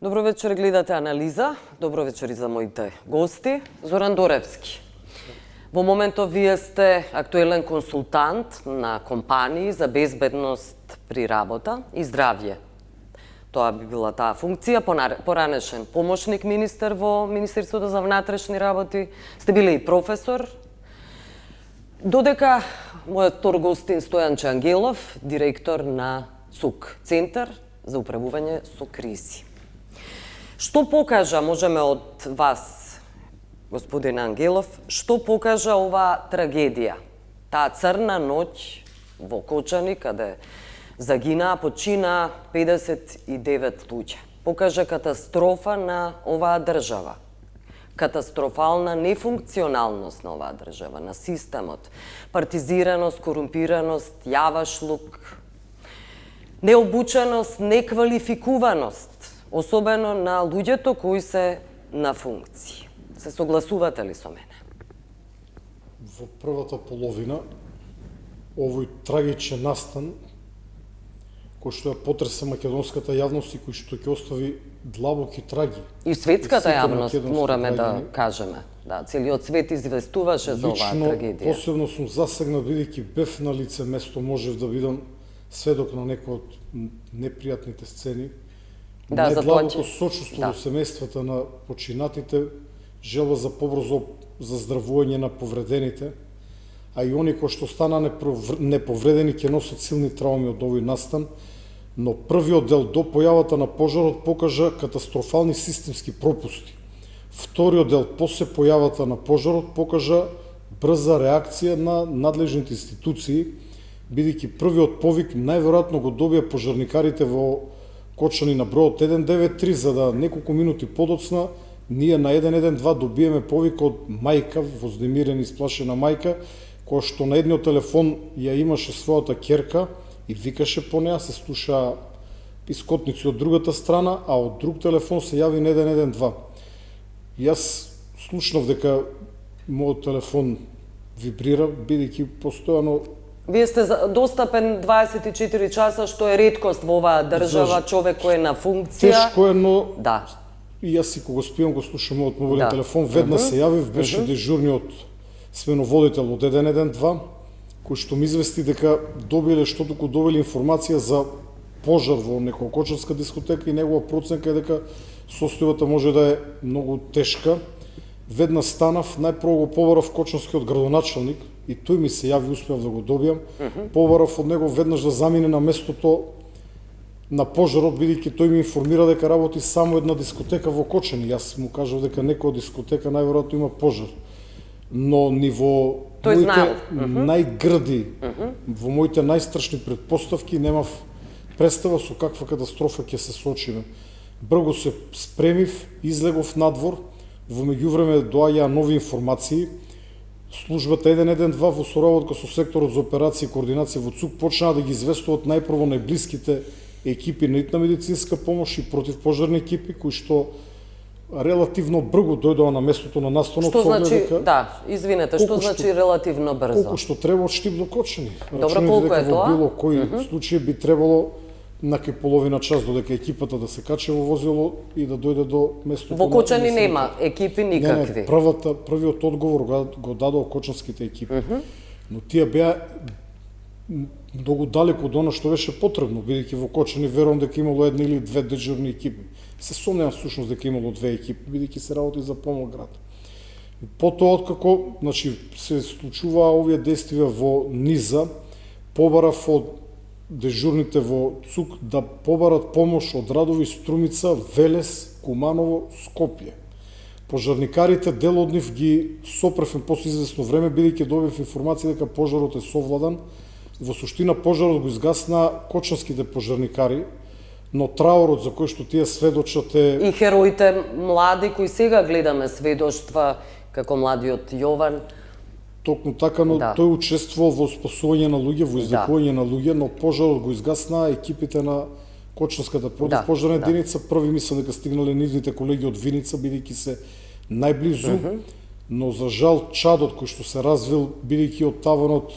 Добро вечер, гледате Анализа. Добро вечер и за моите гости. Зоран Доревски. Во моментов вие сте актуелен консултант на компании за безбедност при работа и здравје. Тоа би била таа функција, поранешен помошник министер во Министерството за внатрешни работи, сте биле и професор. Додека мојот втор гостин Стојан Чангелов, директор на ЦУК, Центар за управување со кризи. Што покажа, можеме од вас, господин Ангелов, што покажа оваа трагедија? Таа црна ноќ во Кочани, каде загинаа, починаа 59 луѓе. Покажа катастрофа на оваа држава. Катастрофална нефункционалност на оваа држава, на системот. Партизираност, корумпираност, јавашлук, необученост, неквалификуваност, особено на луѓето кои се на функции. Се согласувате ли со мене? Во првата половина, овој трагичен настан, кој што ја потреса македонската јавност и кој што ќе остави длабоки траги. И светската јавност, мораме да кажеме. Да, целиот свет известуваше за оваа трагедија. Лично, посебно сум засегнат, бидејќи бев на лице место, можев да бидам сведок на некои од непријатните сцени. Да, најдлабоко сочувство во семејствата на починатите, желба за побрзо заздравување на повредените, а и они кои што стана неповредени ќе носат силни трауми од овој настан, но првиот дел до појавата на пожарот покажа катастрофални системски пропусти. Вториот дел после појавата на пожарот покажа брза реакција на надлежните институции, бидејќи првиот повик најверојатно го добија пожарникарите во Кочани на бројот 193, за да неколку минути подоцна ние на 112 добиеме повик од мајка, вознемирена и сплашена мајка, која што на едниот телефон ја имаше својата ќерка и викаше по неа, се слуша искотници од другата страна, а од друг телефон се јави на 112. Јас слушнав дека мојот телефон вибрира, бидејќи постојано. Вие сте достапен 24 часа, што е реткост во оваа држава, човек кој е на функција. Тешко е, но да. И јас си кога спијам го слушам мојот мобилен телефон, веднаш се јавив, беше дежурниот сменоводител од 112, кој што ми извести дека добиле информација за пожар во некоја кочанска дискотека и негова проценка е дека состојбата може да е многу тешка. Веднаш станав, најпрво го побарав кочанскиот градоначалник и тој ми се јави, успеав да го добијам. Побарав од него веднаш да замине на местото на пожарот, бидејќи тој ми информира дека работи само една дискотека во Кочани. Јас му кажав дека некоја дискотека најверојатно има пожар. Но ниво моите најгрди, во моите најстрашни предпоставки, немав представа со каква катастрофа ќе се соочиме. Брзо се спремив, излегов надвор, во меѓувреме доаѓаа нови информации. Службата 112 во соработка со секторот за операции и координација во ЦУК почнаа да ги известуваат најпрво најблиските екипи на итна медицинска помош и противпожарни екипи, кои што релативно брзо дојдоа на местото на настанот. Што значи, да, извинете, што значи релативно брзо? Колку што треба од Штип до Кочани. Добро, колку е тоа? Во било кој случај би требало наки половина час додека екипата да се качи во возило и да дојде до местото. Во Кочани нема екипи никакви. Не, првиот одговор го дадоа кочанските екипи. Но тие беа многу далеку од она што беше потребно, бидејќи во Кочани верувам дека имало една или две дежурни екипи. Се сомневам всушност дека имало две екипи, бидејќи се работи за помал град. Потоа откако, се случуваа овие действија во Низа, побарав од дежурните во ЦУК да побарат помош од Радови, Струмица, Велес, Куманово, Скопје. Пожарникарите, дел од нив ги сопрефен после известно време, бидејќи добив информација дека пожарот е совладан. Во суштина пожарот го изгасна кочанските пожарникари, но траурот за кој што тие сведочат е... И хероите млади кои сега гледаме сведоштва, како младиот Јован. Токму така, но тој учествувал во спасување на луѓе, во излекување на луѓе, но пожарот го изгасна екипите на Кочанската противпожарна единица. Први мислам дека стигнале нивните колеги од Виница, бидејќи се најблизу, но за жал чадот кој што се развил, бидејќи од таванот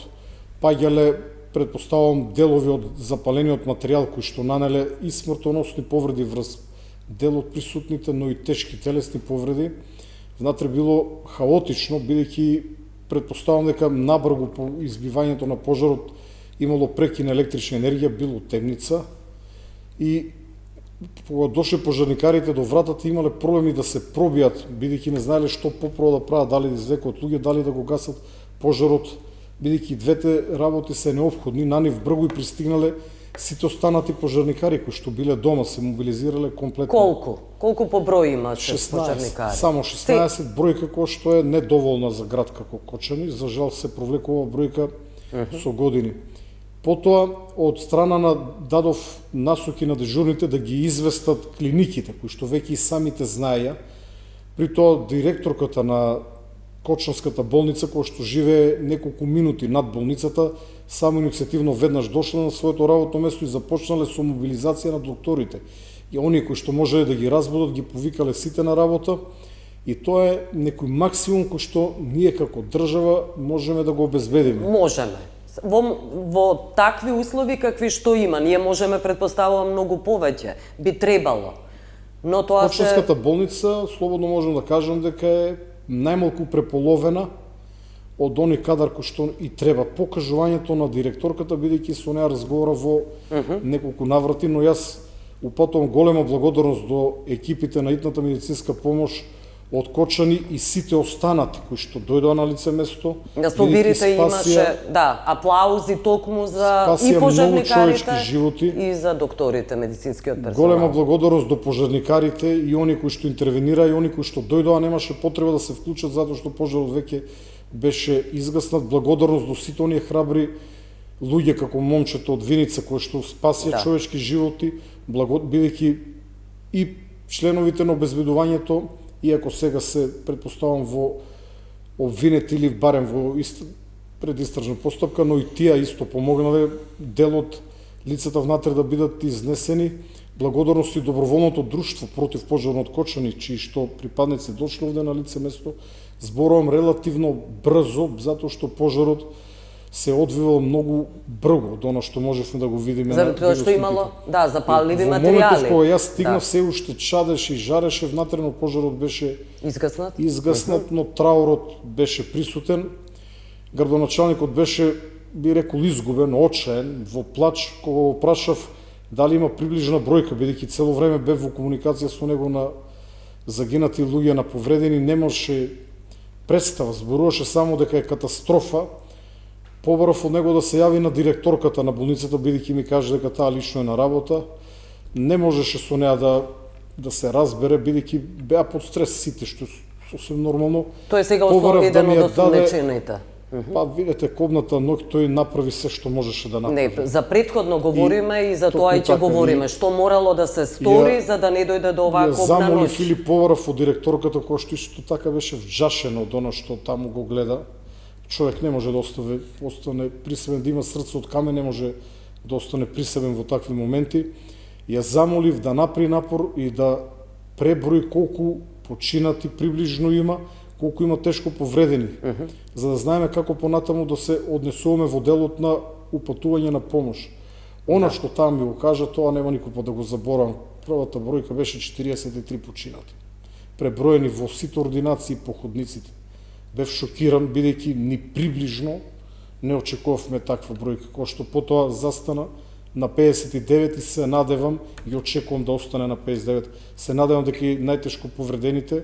паѓале, предпоставувам, делови од запалениот материјал кој што нанеле и смртоносни повреди врз дел од присутните, но и тешки телесни повреди. Внатре било хаотично, бидејќи претпоставам дека набрзо по избивањето на пожарот имало прекин електрична енергија, било темница и кога дошле пожарникарите до вратата имале проблеми да се пробијат, бидејќи не знаеле што поправо да прават, дали да извлекат луѓе, дали да го гасат пожарот, бидејќи двете работи се неопходни. На нив брзо и пристигнале сите останати пожарникари кои што биле дома, се мобилизирале комплетно. Колку по број имаше 16, пожарникари? само 16 бројка, која што е недоволна за град како Кочани. За жал се провлекува бројка со години. Потоа, од страна на дадов насоки на дежурните да ги известат клиниките, кои што веќе и самите знаеја. При тоа, директорката на Кочанската болница, која што живее неколку минути над болницата, само иницијативно веднаш дошла на своето работно место и започнале со мобилизација на докторите. И оние кои што можеле да ги разбудат, ги повикале сите на работа. И тоа е некој максимум кој што ние како држава можеме да го обезбедиме. Можеме. Во такви услови какви што има, ние можеме, предпоставувам, многу повеќе. Би требало. Но тоа Кочанската болница, слободно можам да кажам дека е најмалку преполовена од оној кадар кој што и треба. Покажувањето на директорката, бидејќи со неа разговора во неколку наврати, но јас упатувам голема благодарност до екипите на итната медицинска помош од Кочани и сите останати кои што дојдоа на лице место. На собирите имаше, аплаузи токму за и пожарникарите и за докторите, медицинскиот персонал. Голема благодарност до пожарникарите и они кои што интервенираа и они кои што дојдоа, немаше потреба да се вклучат затоа што пожарот веќе беше изгаснат. Благодарност до сите оние храбри луѓе како момчето од Виница кои што спасија човечки животи, бидејќи и членовите на обезбедувањето, иако сега се предпоставам во обвинети или барем во предистражна постапка, но и тие исто помогнале дел од лицата внатре да бидат изнесени. Благодарност и доброволното друштво против пожарот Кочани, чии што припадници дошле овде на лице место, зборувам релативно брзо, затоа што пожарот се одвивал многу брзо до она што можевме да го видиме. Заради тоа што имало, запалливи материјали. Во моментов кога јас стигнав, се уште чадеше и жареше внатре, но пожарот беше изгаснат, но траурот беше присутен. Градоначалникот беше, би рекол, изгубен, очаен, во плач, кога го прашав дали има приближна бројка, бидејќи цело време бе во комуникација со него на загинати луѓе, на повредени, немаше представа, зборуваше само дека е катастрофа. Побарав од него да се јави на директорката на болницата, бидејќи ми каже дека таа лично е на работа. Не можеше со неа да се разбере, бидејќи беа под стрес сите, што сосем нормално. Тој сега остави еден од осумничените. Па, видете, кобната ноќ тој направи се што можеше да направи. Не, за претходно говориме и за тоа и ќе говориме. Што морало да се стори за да не дојде до оваа кобна ноќ. Замоли Филип Поваров од директорката, која што исто така беше вџашена од она што таму го гледа. Човек не може да остане присебен, да има срце од камен, не може да остане присебен во такви моменти. Ја замолив да направи напор и да преброи колку починати приближно има, колку има тешко повредени, за да знаеме како понатаму да се однесуваме во делот на упатување на помош. Она што таму ми го кажа, тоа нема никој да го заборавам. Првата бројка беше 43 починати, преброени во сите ординации по ходниците. Бев шокиран, бидејќи ни приближно не очекувавме таква бројка, која што потоа застана на 59 и се надевам и очекувам да остане на 59. Се надевам дека и најтешко повредените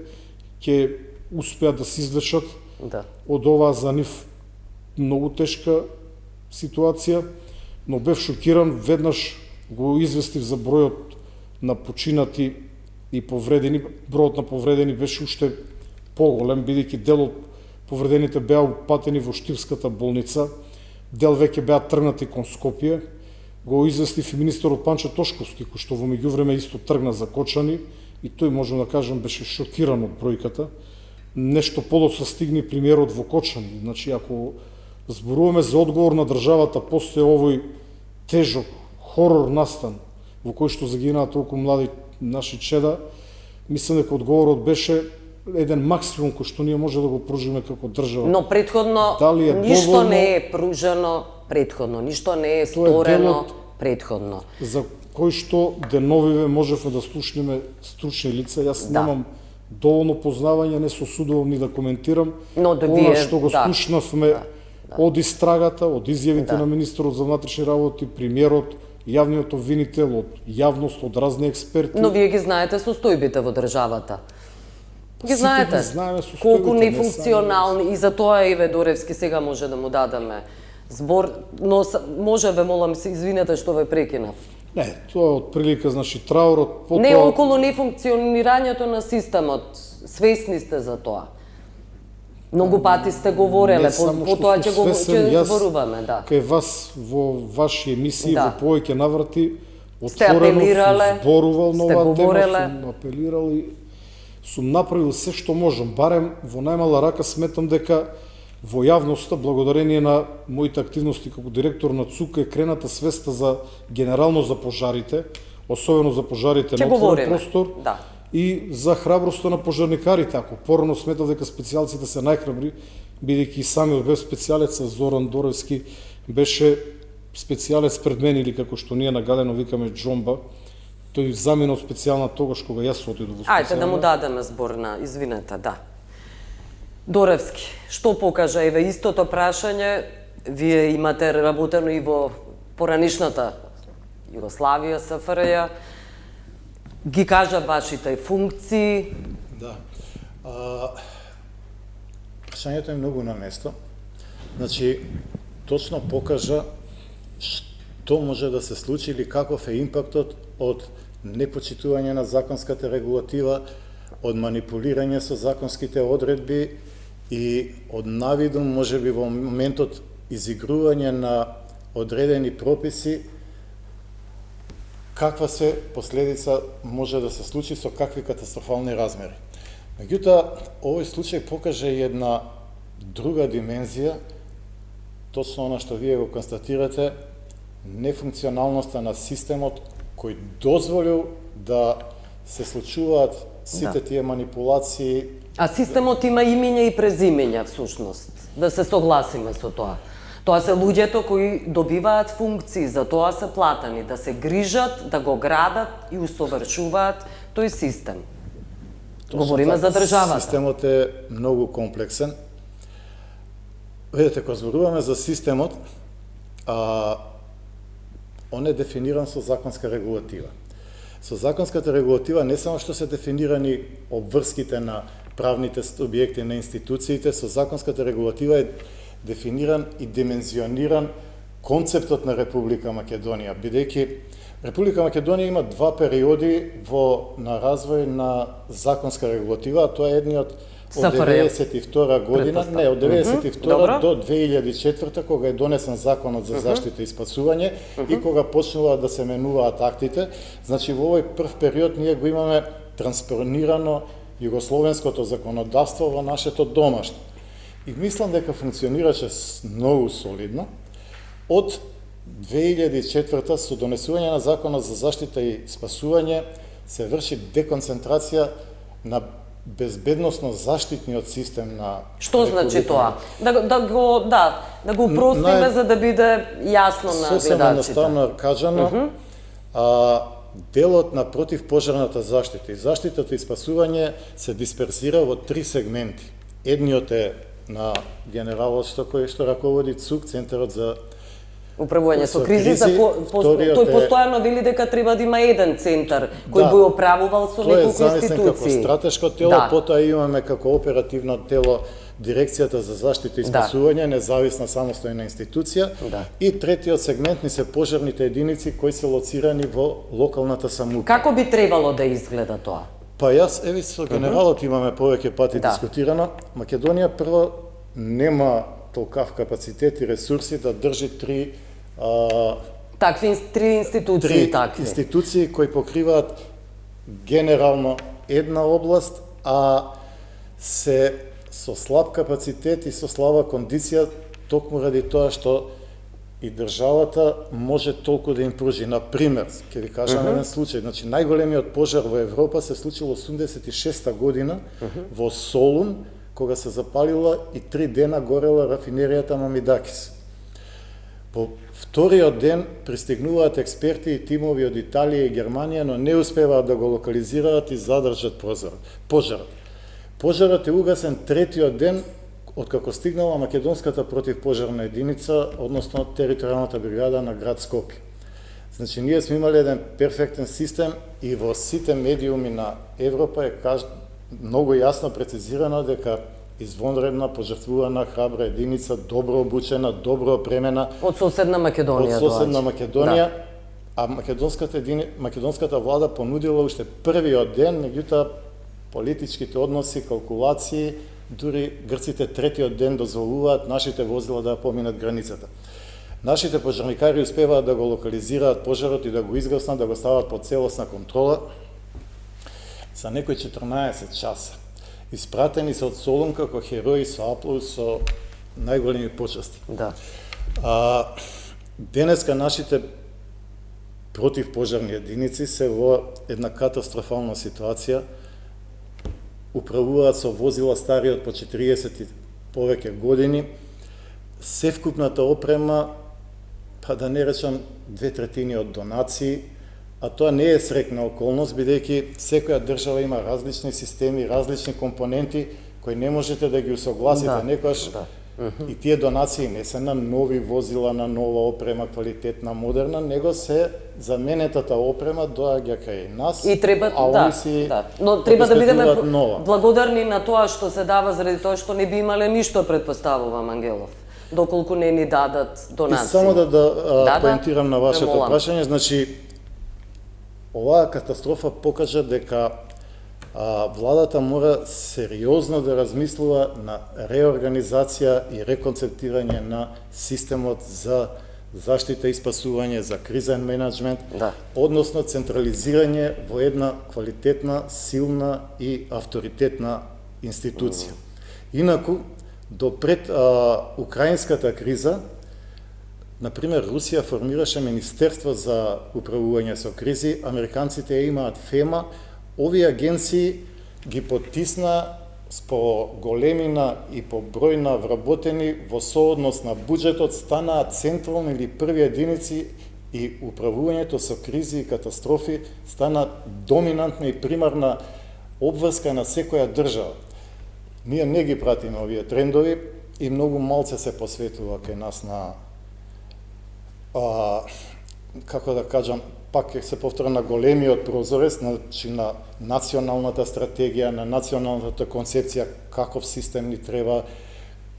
ќе успеат да се извлечат од оваа за нив многу тешка ситуација, но бев шокиран, веднаш го известив за бројот на починати и повредени. Бројот на повредени беше уште поголем, бидејќи дел од повредените беа упатени во Штивската болница, дел веќе беа тргнати кон Скопје. Го известив и министерот Панчо Тошковски, кој што во меѓувреме исто тргна за Кочани, и тој, можам да кажам, беше шокиран од бројката. Нешто подоцна стигне премиерот во Кочани. Значи, ако зборуваме за одговор на државата после овој тежок хорор настан, во кој што загинаа толку млади наши чеда, мислам дека одговорот беше еден максимум кој што ние може да го пружиме како држава. Но претходно ништо не е пружено, претходно ништо не е сторено претходно. За кои што деновиве можевме да слушнеме стручни лица. Јас немам доволно познавање, не се осудувам ни да коментирам. Но да она што го слушнавме од истрагата, од изјавите на министерот за внатрешни работи, премиерот, јавниот обвинител, од јавност, од разни експерти. Но вие ги знаете состојбите во државата. Ги знаете колку нефункционални, и за тоа Еве Доревски сега може да му дадеме збор, но може ве молам се извинете што ве прекинав. Не, тоа е од прилика, значи траурот, потоа... Не околу нефункционирањето на системот, свесни сте за тоа. Многу пати сте говореле, потоа ќе зборуваме, да. Кај вас во ваши емисии во повеќе наврати отворено сум зборувал на оваа тема, сум апелирал и сум направил се што можам, барем во најмала рака сметам дека во јавноста, благодарение на моите активности како директор на ЦУК, е крената свеста за генерално за пожарите, особено за пожарите на отворен простор, и за храброста на пожарникарите. Ако порано сметав дека специјалците се најхрабри, бидејќи самиот бев специјалец, Зоран Доревски беше специјалец пред мен, или како што ние на Галено викаме Джомба, тој замина од специјална тогаш кога јас отидов во специјална. Ајде да му дадеме збор на, извинете, да. Доревски, што покажа, еве истото прашање, вие имате работено и во поранишната Југославија, СФРЈ, ги кажа вашите функции. Да. Прашањето е многу на место. Значи, точно покажа што може да се случи или каков е импактот од непочитување на законската регулатива, од манипулирање со законските одредби и од навидум, можеби во моментот изигрување на одредени прописи, каква се последица може да се случи со какви катастрофални размери. Меѓутоа, овој случај покаже една друга димензија, точно она што вие го констатирате, нефункционалноста на системот кој дозволил да се случуваат сите тие манипулации. А системот има имиња и презимиња, всушност, да се согласиме со тоа. Тоа се луѓето кои добиваат функции, за тоа се платени, да се грижат, да го градат и усовршуваат тој систем. Говориме за државата. Системот е многу комплексен. Видете, кога зборуваме за системот, он е дефиниран со законска регулатива. Со законската регулатива не само што се дефинирани обврските на правните субјекти на институциите, со законската регулатива е дефиниран и димензиониран концептот на Република Македонија, бидејќи Република Македонија има два периоди на развој на законска регулатива, а тоа е едниот од 92 година, не, од 92 до 2004, кога е донесен законот за заштита и спасување и кога почнуваат да се менуваат актите. Значи, во овој прв период ние го имаме транспонирано југословенското законодавство во нашето домашно. И мислам дека функционираше многу солидно. Од 2004 со донесување на законот за заштита и спасување се врши деконцентрација на безбедносно заштитниот систем на Што значи тоа? Да го упростиме за да биде јасно на гледачите. Сосема едноставно кажано, делот на противпожарната заштита и заштитата и спасување се дисперсира во три сегменти. Едниот е на генералот што раководи ЦУК, Центарот за управување со кризи, тој постојано вели дека треба да има еден центар кој би управувал со неколку институции. Тоа е како стратешко тело, потоа имаме како оперативно тело Дирекцијата за заштита и спасување, независна самостојна институција, и третиот сегмент ни се пожарните единици кои се лоцирани во локалната самоуправа. Како би требало да изгледа тоа? Па јас, еви со генералот имаме повеќе пати дискутирано. Македонија прво нема толкав капацитет и ресурси да држи три институции кои покриваат генерално една област, а се со слаб капацитет и со слаба кондиција, токму ради тоа што и државата може толку да им пружи. Например, ќе ви кажам еден случај, значи најголемиот пожар во Европа се случил 86-та година во Солун, кога се запалила и 3 дена горела рафинеријата Мамидакис. По вториот ден пристигнуваат експерти и тимови од Италија и Германија, но не успеваат да го локализираат и задржат пожарот. Пожарот е угасен третиот ден откако стигнала македонската противпожарна единица, односно територијалната бригада на град Скопје. Значи, ние сме имали еден перфектен систем и во сите медиуми на Европа е многу јасно прецизирано дека извонредна, пожртвувана, храбра единица, добро обучена, добро опремена. Од соседна Македонија. Од соседна Македонија, да. А македонската влада понудила уште првиот ден, меѓутоа политичките односи, калкулации, дури грците третиот ден дозволуваат нашите возила да поминат границата. Нашите пожарникари успеваат да го локализираат пожарот и да го изгаснат, да го стават под целосна контрола за некои 14 часа. Испратени се од Солун како херои со аплауз, со најголеми почести. Да. Денеска нашите противпожарни единици се во една катастрофална ситуација. Управуваат со возила стари од по 40 и повеќе години. Севкупната опрема, па да не речам 2/3 од донации, а тоа не е среќна околност, бидејќи секоја држава има различни системи, различни компоненти кои не можете да ги усогласите. Да. Некојаш и тие донации не се на нови возила, на нова опрема, квалитетна, модерна, него се заменетата опрема доаѓа кај нас, и треба, а да, они си да. Но треба да бидеме нова. благодарни на тоа што се дава, заради тоа што не би имале ништо, предпоставувам, Ангелов, доколку не ни дадат донации. И само да поентирам на вашето прашање, значи, оваа катастрофа покажа дека владата мора сериозно да размислува на реорганизација и реконцептирање на системот за заштита и спасување, за кризен менеджмент, да. односно централизирање во една квалитетна, силна и авторитетна институција. Инаку, допред украинската криза, например, Русија формираше Министерство за управување со кризи, американците имаат ФЕМА, овие агенции ги потисна по големина и по број на вработени во сооднос на буџетот, станаат централни или први единици и управувањето со кризи и катастрофи стана доминантна и примарна обврска на секоја држава. Ние не ги пратиме овие трендови и многу малце се посветува кај нас на како да кажам, пак ќе се повтора на големиот прозорец, значи на националната стратегија, на националната концепција, каков систем ни треба,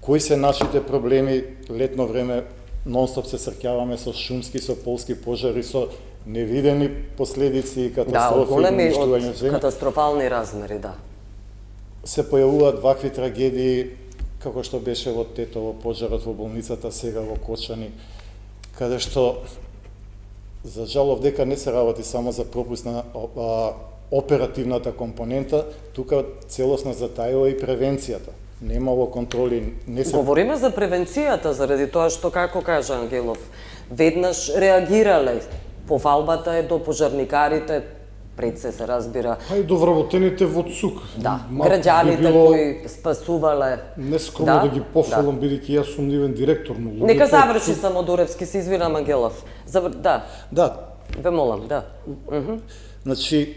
кои се нашите проблеми. Летно време нонстоп се срќаваме со шумски, со полски пожари, со невидени последици и катастрофи, големи, уништување земја. катастрофални размери, да. Се појавуваат вакви трагедии, како што беше во Тетово, пожарот во болницата, сега во Кочани, каде што за жалов дека не се работи само за пропуст на оперативната компонента, тука целосно затајува и превенцијата. Немало контроли, не се... Говориме за превенцијата, заради тоа што, како кажа Ангелов, веднаш реагирале. Повалбата е до пожарникарите, пред се разбира. А и до вработените во ЦУК. Да, граѓаните кои спасувале. Нескромно да ги пофалам, бидејќи јас сум нивен директор, но луѓето... Нека заврши Самодуревски, се извинам, Ангелов. Да. Да. Ве молам, да. Значи,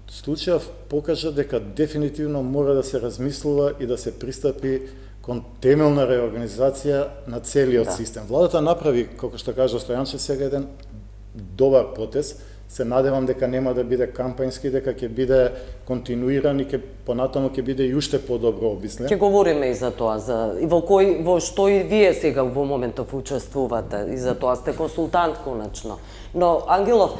случајов покажа дека дефинитивно мора да се размислува и да се пристапи кон темелна реорганизација на целиот систем. Владата направи, како што кажа Стојанче, сега еден добар потез. Се надевам дека нема да биде кампањски, дека ќе биде континуиран и понатаму ќе биде и уште подобро обмислен. Ќе говориме и за тоа, и во што и вие сега во моментов учествувате, и за тоа сте консултант конечно. Но, Ангелов,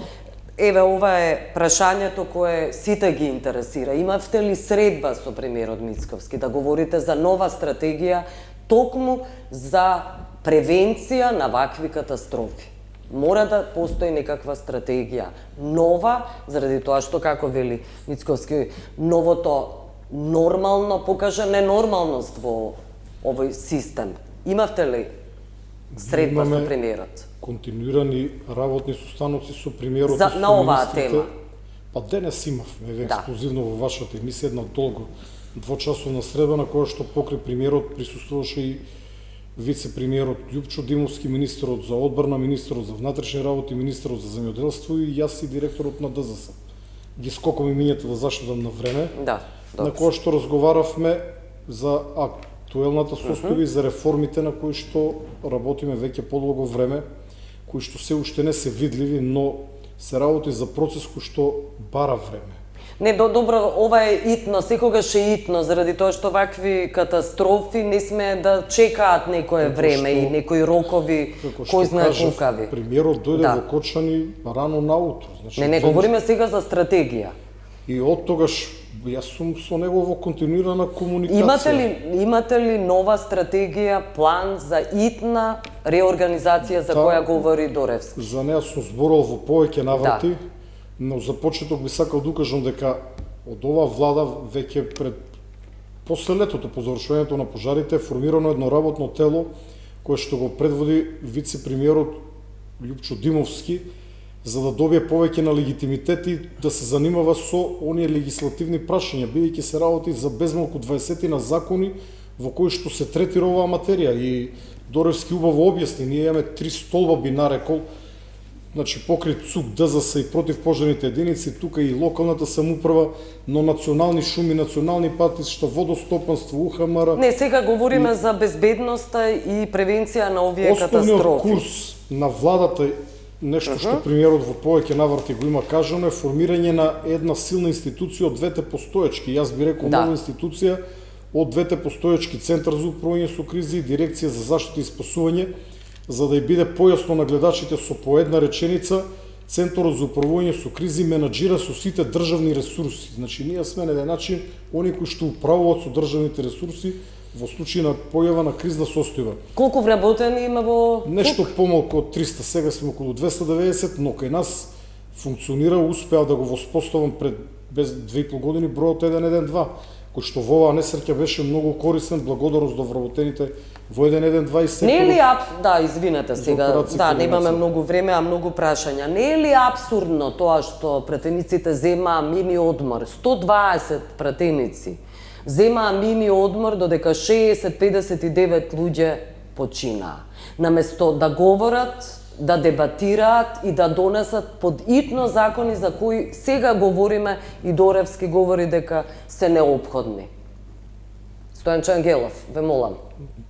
еве ова е прашањето кое сите ги интересира. Имавте ли средба со премиерот Мицковски да говорите за нова стратегија токму за превенција на вакви катастрофи? Мора да постои некаква стратегија нова, заради тоа што, како вели Мицковски, новото нормално покажа ненормалност во овој систем. Имавте ли средба со премиерот? Континуирани работни состаноци со премиерот и со на оваа министрите. тема. Па денес имавме ексклузивно во вашата емисија една долго двочасовна средба на која што покрај премиерот присуствуваше вице-премиерот Љупчо Димовски, министерот за одбрана, министерот за внатрешни работи, министерот за земјоделство и јас и директорот на ДЗС. Ги скокаме минјата да заштедам на време, Да, на која што разговаравме за актуелната состојба и за реформите на кои што работиме веќе подолго време, кои што се уште не се видливи, но се работи за процес кој што бара време. Не, добро, ова е итно, секогаш е итно, заради тоа што вакви катастрофи не сме да чекаат некое време и некои рокови, кој знае колкави. Премиерот дојде во Кочани рано наутро. Значи, Не, говориме сега за стратегија. И од тогаш јас сум со него во континуирана комуникација. Имате ли нова стратегија, план за итна реорганизација за која говори Доревски? За неа сум зборувал во повеќе наврати, но за почеток би сакал да укажам дека од оваа влада веќе после летото, по завршувањето на пожарите, е формирано едно работно тело кое што го предводи вице-премиерот Љупчо Димовски, за да добие повеќе на легитимитет и да се занимава со оние легислативни прашања, бидејќи се работи за безмалку 20 на закони во кои што се третира оваа материја. И Доревски убаво објасни, ние имаме 3 столба би нарекол, значи покрит ЦУК, ДЗС и противпожарните единици, тука и локалната самоуправа, но национални шуми, национални патишта, водостопанство, УХМР. Не, сега говориме за безбедноста и превенција на овие катастрофи. Основниот курс на владата, нешто што премиерот во повеќе наврати го има кажано, е формирање на една силна институција од двете постоечки. Јас би рекол нова институција од двете постоечки, Центар за управување со кризи и Дирекција за заштита и спасување, за да ја биде појасно на гледачите со по една реченица, Центарот за управување со кризи менаџира со сите државни ресурси. Значи, ние сме на еден начин они кои што управуваат со државните ресурси во случај на појава на кризна состојба. Колку вработени има во Нешто помалку од 300, сега сме околу 290, но кај нас функционира, успеа да го воспоставам пред без 2,5 години бројот 112, кој што во оваа несреќа беше многу корисен, благодарност до вработените во 112 и секторот. Не е ли извинете сега, немаме многу време, а многу прашања. Не е ли апсурдно тоа што пратениците земаа мини одмор, 120 пратеници земаа мини одмор додека 60-59 луѓе починаа. Наместо да говорат, да дебатираат и да донесат подитно закони за кои сега говориме и Доревски говори дека се неопходни. Стојанче Ангелов, ве молам.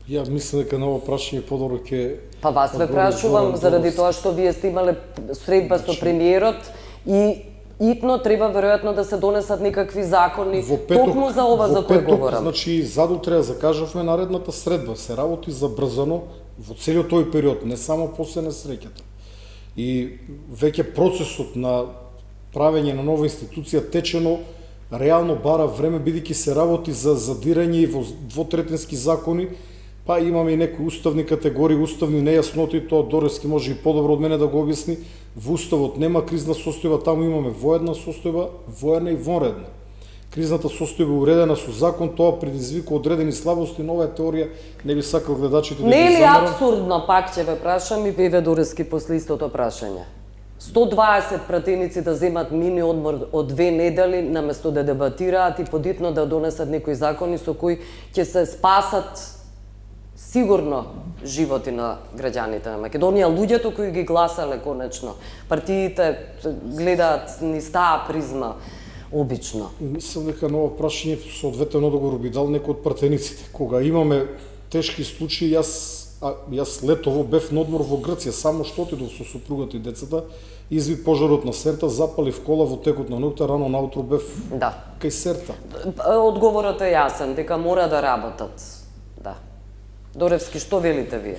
Ја мислам дека на ова прашање подобро ќе... Па вас ве прашувам заради тоа што вие сте имале средба со премиерот и итно треба веројатно да се донесат некакви закони токму за ова за кој говорам. Значи задутре закажавме наредната средба, се работи забрзано во целиот тој период, не само после несреќата. И веќе процесот на правење на нова институција течено реално бара време, бидејќи се работи за задирање и во двотретински закони, па имаме и некои уставни категории, уставни нејасноти, тоа Доревски може и подобро од мене да го објасни. Во уставот нема кризна состојба, таму имаме воедна состојба, воена и вонредна. Кризната состојба е уредена со закон, тоа предизвика одредени слабости, нова теорија, не би сакал гледачите да ги замерам. Не е ли замерам. апсурдно, пак ќе ве прашам и Певе Доревски после истото прашање? 120 пратеници да земат мини одмор од 2 недели, наместо да дебатираат и подитно да донесат некои закони со кои ќе се спасат сигурно животи на граѓаните на Македонија, луѓето кои ги гласале конечно. Партиите гледаат низ таа призма обично. Мислам дека на ова прашање соодветно да го би дал некој од пратениците. Кога имаме тешки случаи, јас летово бев на одмор во Грција, само што отидов со супругата и децата, изви пожарот на Серта, запалив кола во текот на ноќта, рано наутро бев кај Серта. Одговорот е јасен, дека мора да работат. Да. Доревски, што велите вие?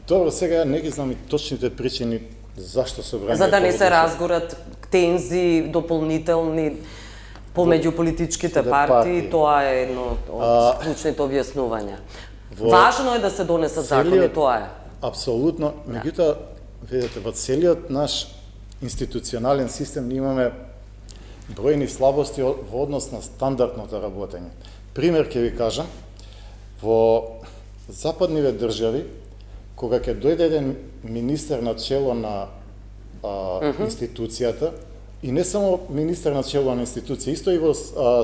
Добро, сега не ги знам и точните причини зашто се време. За да не се разгорат тензии дополнителни помеѓу политичките партии, тоа е едно од клучните објаснувања. Важно е да се донесат закони, тоа е. Апсолутно, меѓутоа, видите, во целиот наш институционален систем имаме бројни слабости во однос на стандардното работење. Пример ќе ви кажам, во западниве држави, кога ќе дојде еден министер на чело на институцијата, и не само министер на чело на институција, исто и во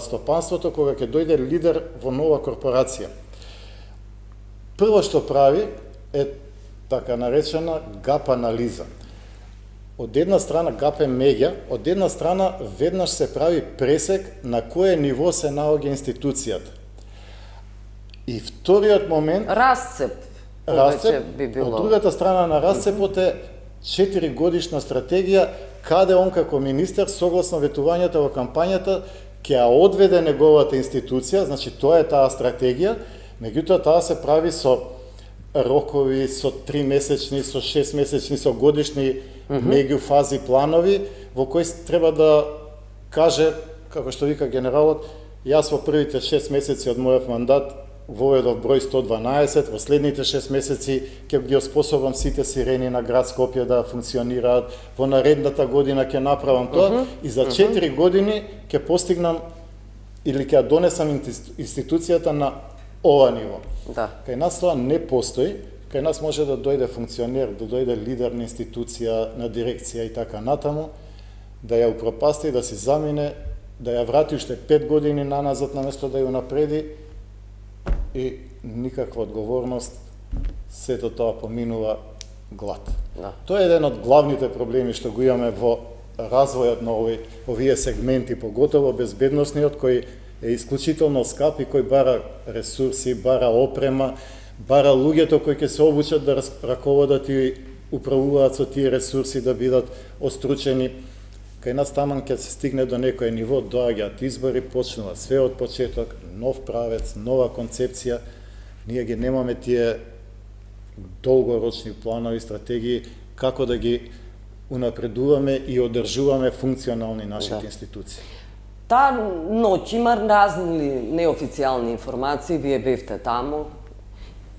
стопанството, кога ќе дојде лидер во нова корпорација, Прво што прави е така наречена гап анализа. Од една страна гап е меѓа, од една страна веднаш се прави пресек на кое ниво се наоѓа институцијата. И вториот момент Расцеп повеќе би било. од другата страна на расцепот е 4 годишна стратегија каде он како министер согласно ветувањата во кампањата ќе ја одведе неговата институција, значи тоа е таа стратегија, меѓутоа таа се прави со рокови, со 3 месечни, со 6 месечни, со годишни меѓуфази планови, во кои треба да каже, како што вика генералот, јас во првите 6 месеци од мојот мандат воведов број 112, во следните 6 месеци ќе ги оспособам сите сирени на град Скопје да функционираат, во наредната година ќе направам тоа и за 4 години ќе постигнам или ќе ја донесам институцијата на ова ниво. Да. Кај нас тоа не постои, кај нас може да дојде функционер, да дојде лидер на институција, на дирекција и така натаму, да ја упропасти, да си замине, да ја врати уште 5 години наназад наместо да ја напреди и никаква одговорност, сето тоа поминува глад. Да. Тоа е еден од главните проблеми што го имаме во развојот на овие сегменти, поготово безбедносниот, кој е исклучително скап и кој бара ресурси, бара опрема, бара луѓето кои ќе се обучат да раководат и управуваат со тие ресурси, да бидат остручени. Кај нас таман ќе се стигне до некој ниво, доаѓаат избори, почнува све од почеток, нов правец, нова концепција. Ние ги немаме тие долгорочни планови, стратегии, како да ги унапредуваме и одржуваме функционални нашите институции. Таа ноќ има разни неофицијални информации, вие бевте таму.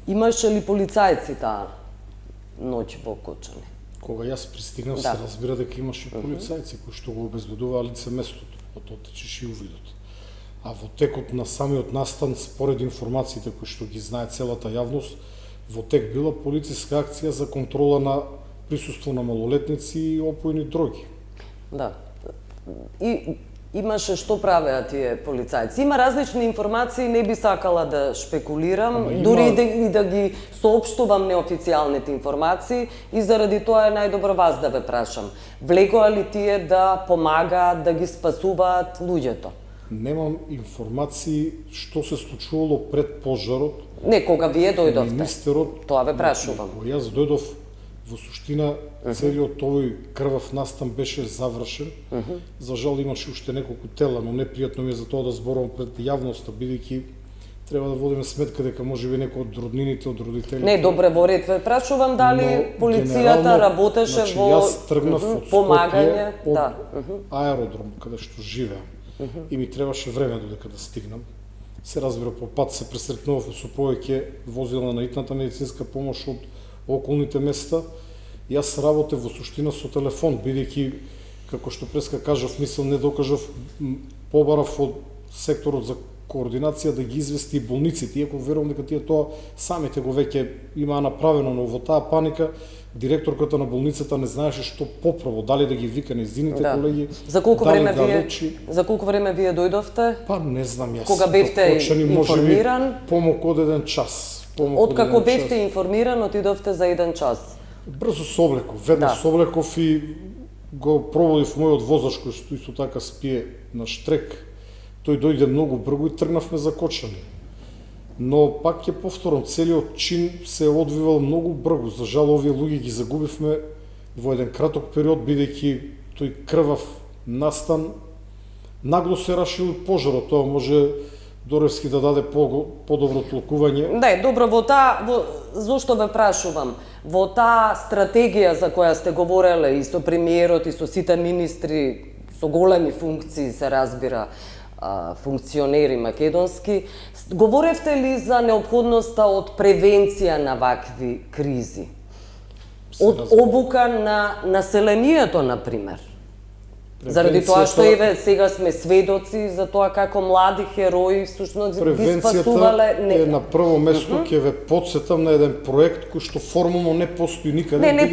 Имаше ли полицајци таа ноќ во Кочани? Кога јас пристигнав, се разбира дека имаше полицајци кои што го обезбедуваа лице местото, отечеш и увидот. А во текот на самиот настан, според информациите кои што ги знае целата јавност, во тек била полициска акција за контрола на присуство на малолетници и опојни дроги. Да. И имаше што правеа тие полицајци. Има различни информации, не би сакала да шпекулирам, дури и да ги соопштувам неофицијалните информации и заради тоа е најдобро вас да ве прашам. Влегоа ли тие да помагаат, да ги спасуваат луѓето? Немам информации што се случувало пред пожарот. Не, кога вие дојдовте. Министерот, Тоа ве прашувам. Кога јас дојдов, во суштина, целиот овој крвав настан беше завршен. За жал имаше уште неколку тела, но непријатно ми е за тоа да зборувам пред јавноста, бидејќи треба да водиме сметка дека можеби некој од роднините, од родителите. Не, добре, во ред ве прашувам дали полицијата работеше значи, во јас тргнав од помагање, Скопје, да. аеродром каде што живеам. И ми требаше време додека да стигнам. Се разбира, по пат се пресретнував со повеќе возила на итната медицинска помош од околните места. Јас работев во суштина со телефон, бидејќи, како што преска кажав, мислам не докажав, побарав од секторот за координација да ги извести болниците, иако верувам дека тие тоа самите го веќе имаа направено, но во таа паника директорката на болницата не знаеше што поправо, дали да ги вика нејзините колеги. За колку време вие дојдовте? Па не знам јас. Кога бевте информиран? Помок од еден час. Од како бевте информиран, отидовте за еден час? Брзо се облеков, веднаш се облеков и го проводив мојот возач кој што исто така спие на штрек. Тој дојде многу брзо и тргнавме за Кочани. Но пак ќе повторам, целиот чин се одвивал многу брзо. За жал овие луѓе ги загубивме во еден краток период, бидејќи тој крвав настан нагло се рашил пожарот. Тоа може Доревски да даде подобро толкување. Да, добро, зошто ве прашувам? Во таа стратегија за која сте говореле и со премиерот и со сите министри со големи функции, се разбира, функционери македонски, говоревте ли за неопходноста од превенција на вакви кризи? Од обука на населението, например? Заради тоа што еве сега сме сведоци за тоа како млади херои всушност ги спасувале. Превенцијата е на прво место, ќе ве потсетам на еден проект кој што формално не постои никаде. Не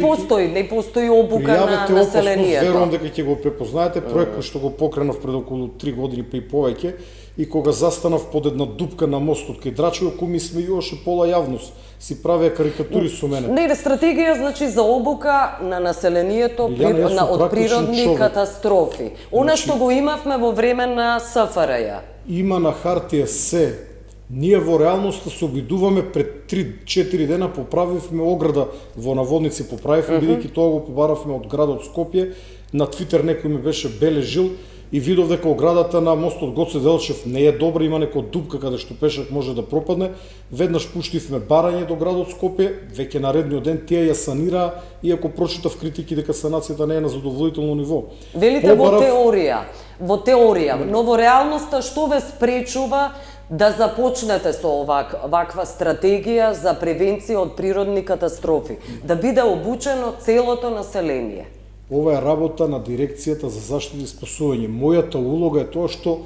постои обука на населението. Верувам дека ќе го препознаете, проект кој што го покренав пред околу 3 години па и повеќе, и кога застанав под една дупка на мостот кај Драчево, кој ми смејуваше пола јавност, си правеа карикатури со мене. Не, стратегија значи за обука на населението од природни човек. катастрофи. Она што го имавме во време на СФРЈ. Има на хартија се. Ние во реалноста се обидуваме пред 3-4 дена поправивме ограда во наводници, поправивме, бидејќи тоа го побаравме од градот Скопје. На Твитер некој ми беше бележил и видов дека оградата на мостот Гоце Делчев не е добра, има некоја дупка каде што пешак може да пропадне. Веднаш пуштивме барање до градот Скопје, веќе наредниот ден тие ја санираа, иако прочитав критики дека санацијата не е на задоволително ниво. Велите во теорија, но во реалноста што ве спречува да започнете со ваква стратегија за превенција од природни катастрофи, да биде обучено целото население? Ова е работа на Дирекцијата за заштита и спасување. Мојата улога е тоа што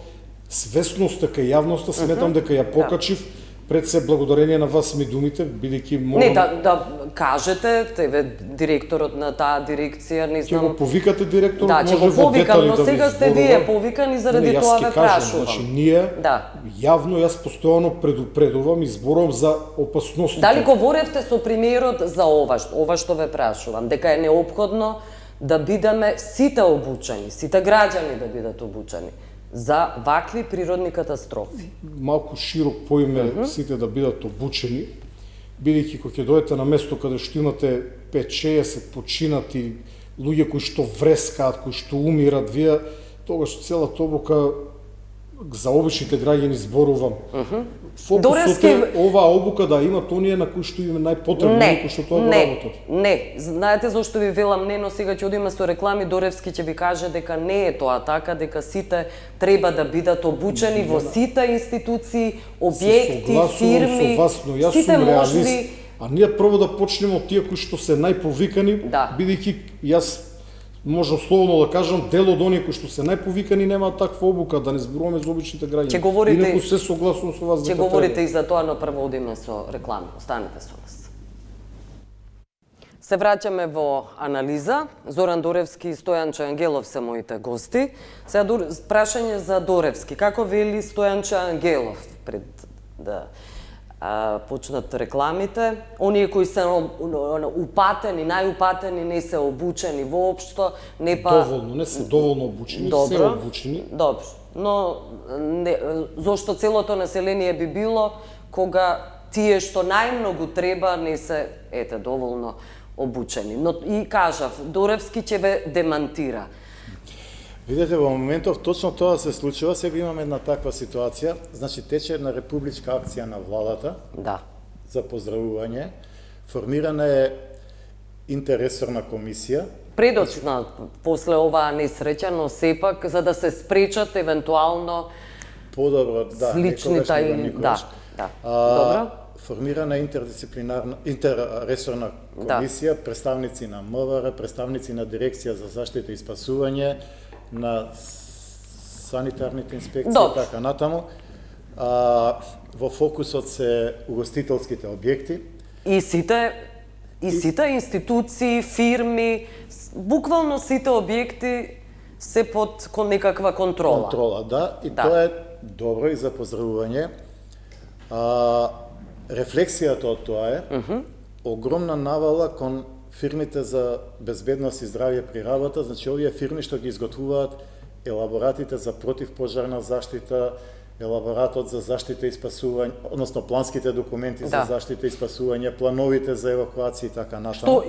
свесноста кај јавноста сметам дека ја покачив, пред се благодарение на вас ми думите, бидејќи морам... Не, да кажете, тебе директорот на таа дирекција, не знам... Ќе го повикате директорот, да, може во детали да ви сега сте вие повикани заради тоа ве прашувам. Значи, ние јавно, јас постојано предупредувам и зборувам за опасностите. Дали говоревте со премиерот за ова што ве прашувам, дека е неопходно да бидеме сите обучени, сите граѓани да бидат обучени за вакви природни катастрофи? Малку широк поиме сите да бидат обучени, бидејќи кога ќе дојдете на место каде што имате 5-60 починати луѓе кои што врескаат, кои што умират, вие тогаш целата обука за обичните граѓани зборувам. Фокусот е оваа обука да имат оние на кои што им е најпотребно, кои што тоа го работат. Не, знаете зашто ви велам не, но сега ќе одиме со реклами, Доревски ќе ви каже дека не е тоа така, дека сите треба да бидат обучени во сите институции, објекти, фирми, со вас, но јас сум реалист, а ние прво да почнеме од тие кои што се најповикани, бидејќи јас можам словно да кажам, дел од оние кои што се најповикани немаат таква обука, да не зборуваме за обичните граѓани. Инаку се согласувам со вас дека треба. Ќе говорите и за тоа, но прво одиме со реклама. Останете со нас. Се враќаме во анализа. Зоран Доревски и Стојанче Ангелов се моите гости. Сега прашање за Доревски. Како вели Стојанче Ангелов пред да почнат рекламите? Оние кои се упатени, најупатени, не се обучени воопшто, не па... Доволно, не се доволно обучени, се обучени. Добро, но зошто целото население би било кога тие што најмногу треба не се, доволно обучени. Но и кажав, Доревски ќе ве демантира. Видете, во моментов точно тоа се случува, сега имаме една таква ситуација, значи тече една републичка акција на владата за поздравување, формирана е интерресорна комисија. Предочна, после оваа несреќа, но сепак, за да се спречат евентуално подобро, сличните Добро. Формирана интерресорна комисија, представници на МВР, представници на Дирекција за заштита и спасување, на санитарните инспекции и така натаму. Во фокусот се угостителските објекти. И сите институции, фирми, буквално сите објекти се под некаква контрола. И тоа е добро и за поздравување. Рефлексијата од тоа е огромна навала кон фирмите за безбедност и здравје при работа, значи овие фирми што ги изготвуваат елаборатите за противпожарна заштита, елаборатот за заштита и спасување, односно планските документи за заштита и спасување, плановите за евакуација и така натаму.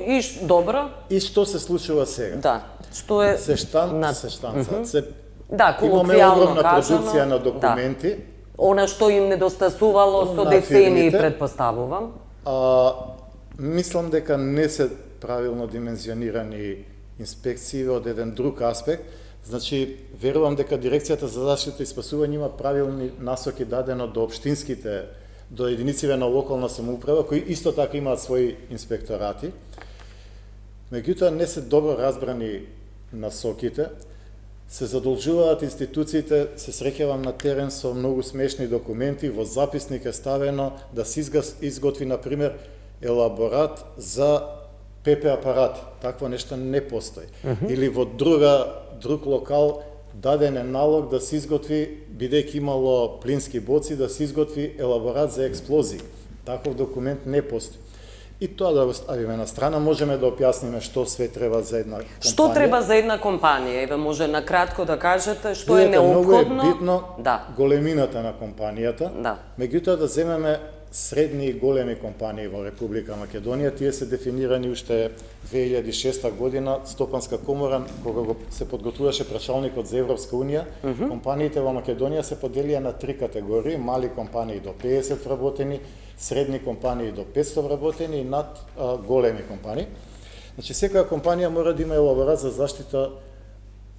Добро. И што се случува сега? Што е се штанца. Имаме огромна продукција на документи. Она што им недостасувало со децении, предпоставувам. Мислам дека не се правилно димензионирани инспекции од еден друг аспект. Значи, верувам дека Дирекцијата за заштита и спасување има правилни насоки дадено до општинските, до единиците на локална самоуправа, кои исто така имаат своји инспекторати. Меѓутоа, не се добро разбрани насоките, се задолжуваат институциите, се среќавам на терен со многу смешни документи, во записник е ставено да се изготви, например, елаборат за ПП апарати. Такво нешто не постои. Или во друг локал даден е налог да се изготви, бидејќи имало плински боци, да се изготви елаборат за експлозии. Таков документ не постои. И тоа да го ставиме на страна, можеме да објасниме што све треба за една компанија. Што треба за една компанија? Еве може на кратко да кажете што е неопходно. Многу е битно големината на компанијата. Меѓутоа да земеме средни и големи компании во Република Македонија, тие се дефинирани уште 2006 година, Стопанска комора, кога се подготвуваше прашалникот за Европска унија, компаниите во Македонија се поделија на 3 категории: мали компании до 50 вработени, средни компании до 500 вработени и над големи компании. Значи, секоја компанија мора да има елаборат за заштита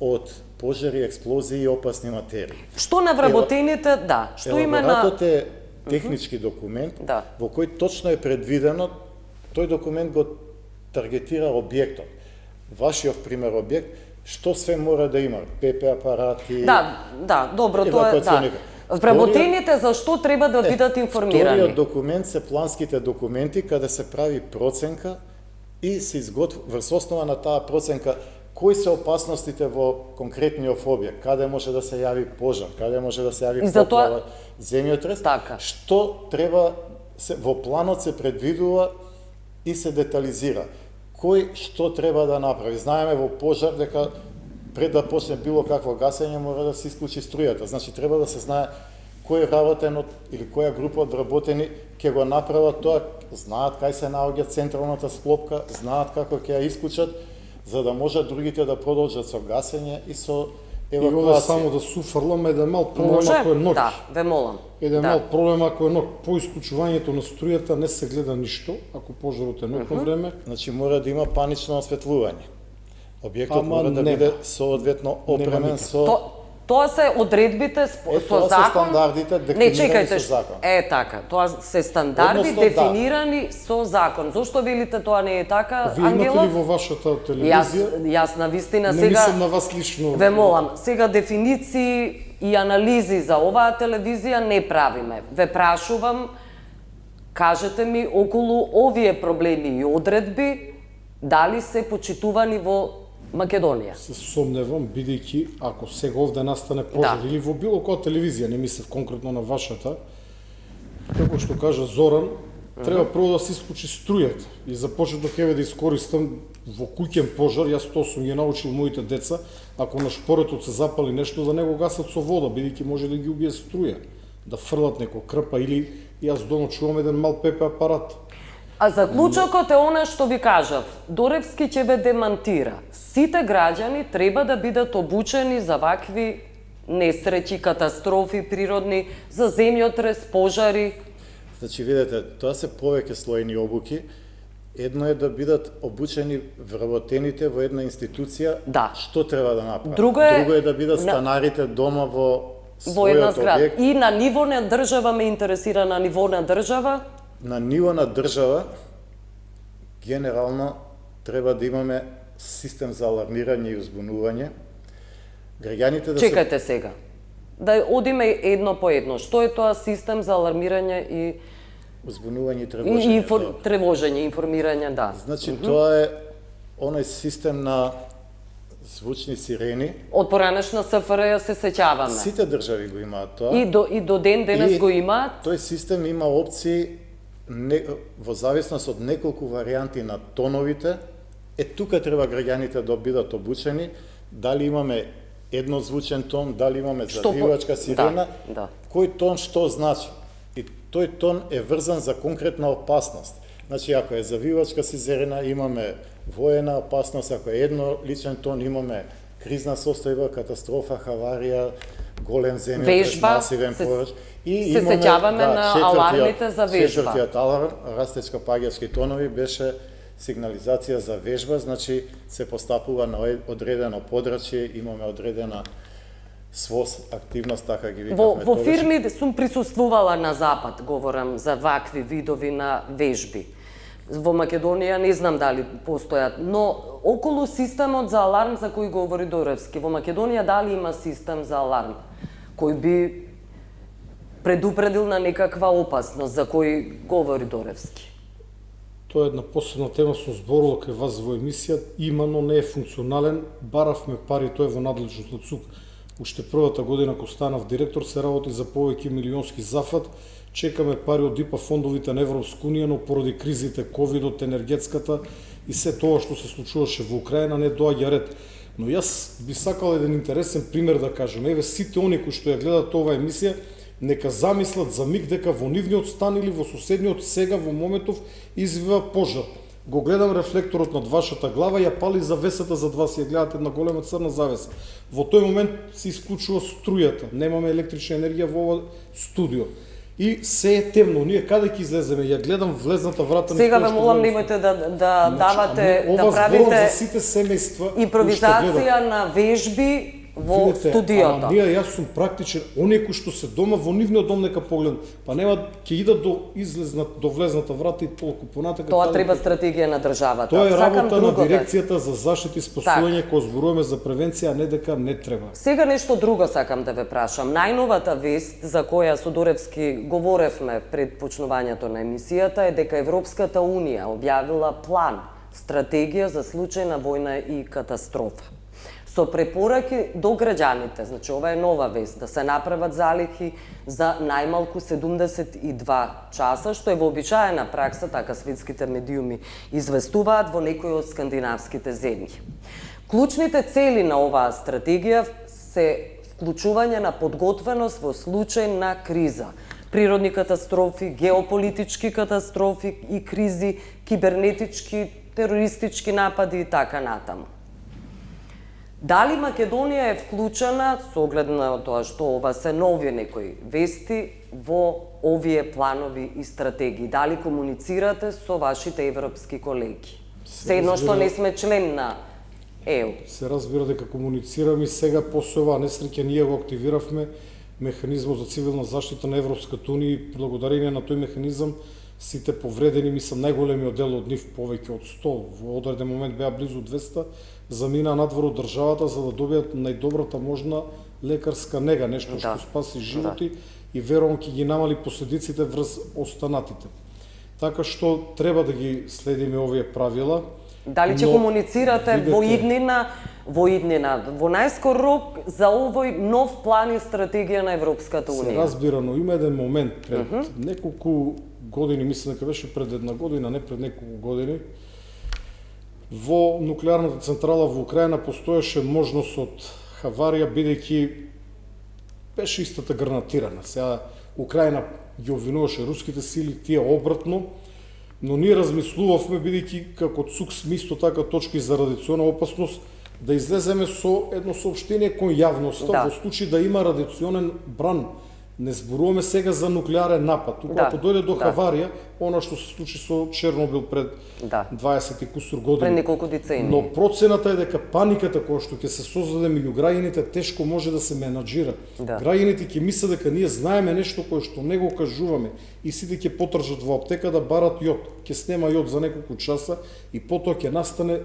од пожари, експлозии и опасни материи. Што на вработените, што има на... Елаборатот е технички документ, во кој точно е предвидено, тој документ го таргетира објектот. Вашиот пример објект, што све мора да има, ПП апарати... Добро, тоа е, Вработените за што треба да бидат информирани? Вториот документ се планските документи, каде се прави проценка и се изготвува врз основа на таа проценка кои се опасностите во конкретниот објект, каде може да се јави пожар, каде може да се јави поплава, земјотрес, што треба во планот се предвидува и се детализира. Кој што треба да направи? Знаеме во пожар дека пред да почне било какво гасење мора да се исклучи струјата. Значи треба да се знае кој вработен или која група од вработени ќе го направат тоа, знаат кај се наоѓа централната склопка, знаат како ќе ја исклучат, за да можат другите да продолжат со гасење и со евакуација. И ова само да суфрлам еден мал проблем ако е ноќ. Ве молам. Еден мал проблем ако е ноќ. По исклучувањето на струјата не се гледа ништо, ако пожарот е ноќно време. Значи мора да има панично осветлување. Објектот мора да биде соодветно опремен со... Тоа се одредбите со закон? Тоа се стандардите дефинирани со закон. Така, тоа се стандарди дефинирани со закон. Зошто велите тоа не е така, Ангелов? Вие имате ли во вашата телевизија? Јас на вистина сега... Не мислам на вас лично. Ве молам, сега дефиниции и анализи за оваа телевизија не правиме. Ве прашувам, кажете ми околу овие проблеми и одредби, дали се почитувани во Македонија? Се сомневам, бидејќи ако сега овде настане пожар или во било која телевизија, не мислев конкретно на вашата, како што кажа Зоран, треба прво да се исклучи струјата и за почеток еве да искористам во куќен пожар, јас тоа сум ги научил моите деца, ако на шпоретот се запали нешто да не го гасат со вода, бидејќи може да ги убие струја, да фрлат некој крпа или јас дома чувам еден мал ПП апарат. А заклучокот е она што ви кажав. Доревски ќе ве демантира. Сите граѓани треба да бидат обучени за вакви несреќи, катастрофи природни, за земјотрес, пожари. Значи, видете, тоа се повеќе слоени обуки. Едно е да бидат обучени вработените во една институција што треба да направат. Друго е да бидат станарите дома во својот објект. И на ниво на држава ме интересира, на ниво на држава? На ниво на држава, генерално, треба да имаме систем за алармирање и узбунување. Граѓаните да Чекајте сега. Да одиме едно по едно. Што е тоа систем за алармирање и... Узбунување и тревожење. Тревожење, информирање, Значи, тоа е оној систем на звучни сирени. Од поранешна СФР се сеќаваме. Сите држави го имаат тоа. И до ден денес го имаат. Тој систем има опции во зависност од неколку варијанти на тоновите. Тука треба граѓаните да бидат обучени, дали имаме еднозвучен тон, дали имаме завивачка сирена, кој тон што значи. И тој тон е врзан за конкретна опасност. Значи, ако е завивачка сирена, имаме воена опасност, ако е едноличен тон, имаме кризна состојба, катастрофа, хаварија, голем земјотрес, масивен пожар. И се сеќаваме на алармите за вежба. Четвртиот аларм, растечка паѓачки тонови, беше сигнализација за вежба, значи се постапува на одредено подрачје, имаме одредена СВОС активност, така ги викавме. Во фирми сум присуствувала на Запад, говорам за вакви видови на вежби. Во Македонија не знам дали постојат, но околу системот за аларм за кој говори Доревски, во Македонија дали има систем за аларм кој би предупредил на некаква опасност за кој говори Доревски? Тоа е една посебна тема, сум зборувал кај вас во емисија, има, но не е функционален, баравме пари, тоа е во надлежност на ЦУК. уште првата година кога станав директор се работи за повеќе милионски зафат. Чекаме пари од ИПА фондовите на Европска унија, но поради кризите, ковидот, енергетската и се тоа што се случуваше во Украина не доаѓа ред. Но јас би сакал еден интересен пример да кажем. Еве сите они кои што ја гледат оваа емисија, нека замислат за миг дека во нивниот стан или во соседниот сега во моментов извива пожар. Го гледам рефлекторот над вашата глава, ја пали завесата зад вас, ја гледате една голема црна завеса. Во тој момент се исклучува струјата, немаме електрична енергија во ова студио. И се е темно, ние каде ќе излеземе? Ја гледам влезната врата. Сега ве молам немојте да давате, да правите за сите семејства импровизација на вежби во студиото. Ама јас сум практичен, оние кои што се дома во нивниот дом нека погледнат, па нема ќе идат до влезната врата и толку понатака. Тоа треба стратегија на државата. Тоа е работа на дирекцијата за заштита и спасување кога зборуваме за превенција, а не дека не треба. Сега нешто друго сакам да ве прашам. Најновата вест за која со Доревски говоревме пред почнувањето на емисијата е дека Европската унија објавила план, стратегија за случај на војна и катастрофа. Со препораки до граѓаните, значи ова е нова вест, да се направат залихи за најмалку 72 часа, што е вообичаена пракса, така светските медиуми известуваат во некои од скандинавските земји. Клучните цели на оваа стратегија се вклучување на подготвеност во случај на криза, природни катастрофи, геополитички катастрофи и кризи, кибернетички, терористички напади и така натаму. Дали Македонија е вклучена, со оглед на тоа што ова се нови некои вести, во овие планови и стратегии? Дали комуницирате со вашите европски колеги? Се едно што не сме член на ЕУ. Се разбира дека комуницираме и сега после оваа несреќа ние го активиравме механизмот за цивилна заштита на Европската унија и благодарение на тој механизам сите повредени, мислам најголемиот дел од нив, повеќе од 100, во одреден момент беа близу 200, заминаа надвор од државата за да добијат најдобрата можна лекарска нега, нешто што спаси животи и верувам ќе ги намали последиците врз останатите. Така што треба да ги следиме овие правила. Дали ќе комуницирате во иднина, во најскор рок за овој нов план и стратегија на Европската унија? Се разбира, но има еден момент пред неколку години, мислам дека беше пред една година, не пред неколку години, во нуклеарната централа во Украина постоеше можност од хаварија, бидејќи беше истата гранатирана. Сега Украина ги обвинуваше руските сили, тие обратно, но ние размислувавме, бидејќи како ЦУК сме исто така точки за радиационна опасност, да излеземе со едно соопштение кон јавноста во случај да има радиационен бран. Не зборуваме сега за нуклеарен напад. Ако дојде до хаварија, она што се случи со Чернобил пред 20 и кусур години. Пред неколку децении. Но процената е дека паниката која што ќе се создаде меѓу граѓаните тешко може да се менаџира. Граѓаните ќе мислат дека ние знаеме нешто кое што не го кажуваме и сите ќе потрчат во аптека да барат јод. Ќе снема јод за неколку часа и потоа ќе настане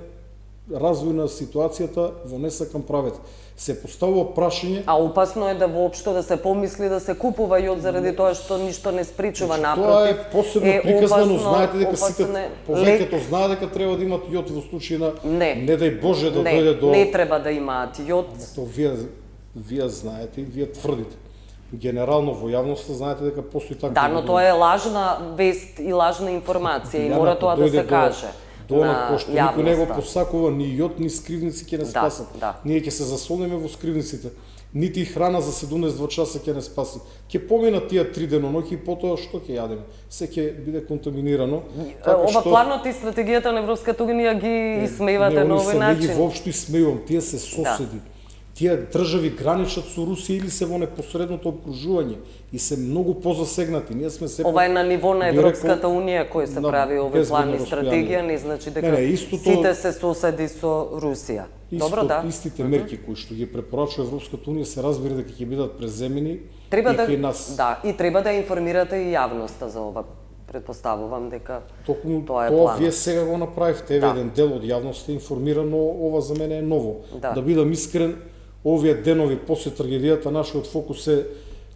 развој на ситуацијата во несакан правец. Се поставува прашање. А опасно е да воопшто да се помисли да се купува јод заради тоа што ништо не спречува, напротив. Тоа е посебно приказано, знаете дека сите повеќето знаат дека треба да имат јод во случај на не дај Боже да дојде до. Не треба да имаат јод. Тоа вие знаете и вие тврдите. Генерално во јавноста знаете дека постои така. Да, но тоа е лажна вест и лажна информација и мора тоа да се каже. Кој што никој не го посакува, ни јод, ни скривници ќе не спасат. Ние ќе се засолиме во скривниците. Нити и храна за 72 часа ќе не спаси. Ќе поминат тие 3 деноноќи и потоа што ќе јадеме? Се ќе биде контаминирано. Ова планот и стратегијата на Европската унија ги исмејвате на овој начин. Не ги воопшто исмејувам, тие се соседи. Тие држави граничат со Русија или се во непосредното окружување и се многу позасегнати. Ние сме се ова е на ниво на Европската унија кој се прави овој план и стратегија, не значи дека сите се соседи со Русија. Добро, да. Истите мерки кои што ги препорачува Европската унија се разбира дека ќе бидат преземени и кај нас. Да, и треба да информирате и јавноста за ова. Предпоставувам дека тоа е план. Тоа вие сега го направивте, еден дел од јавноста е информирано, ова за мене е ново. Да бидам искрен, овие денови после трагедијата нашиот фокус е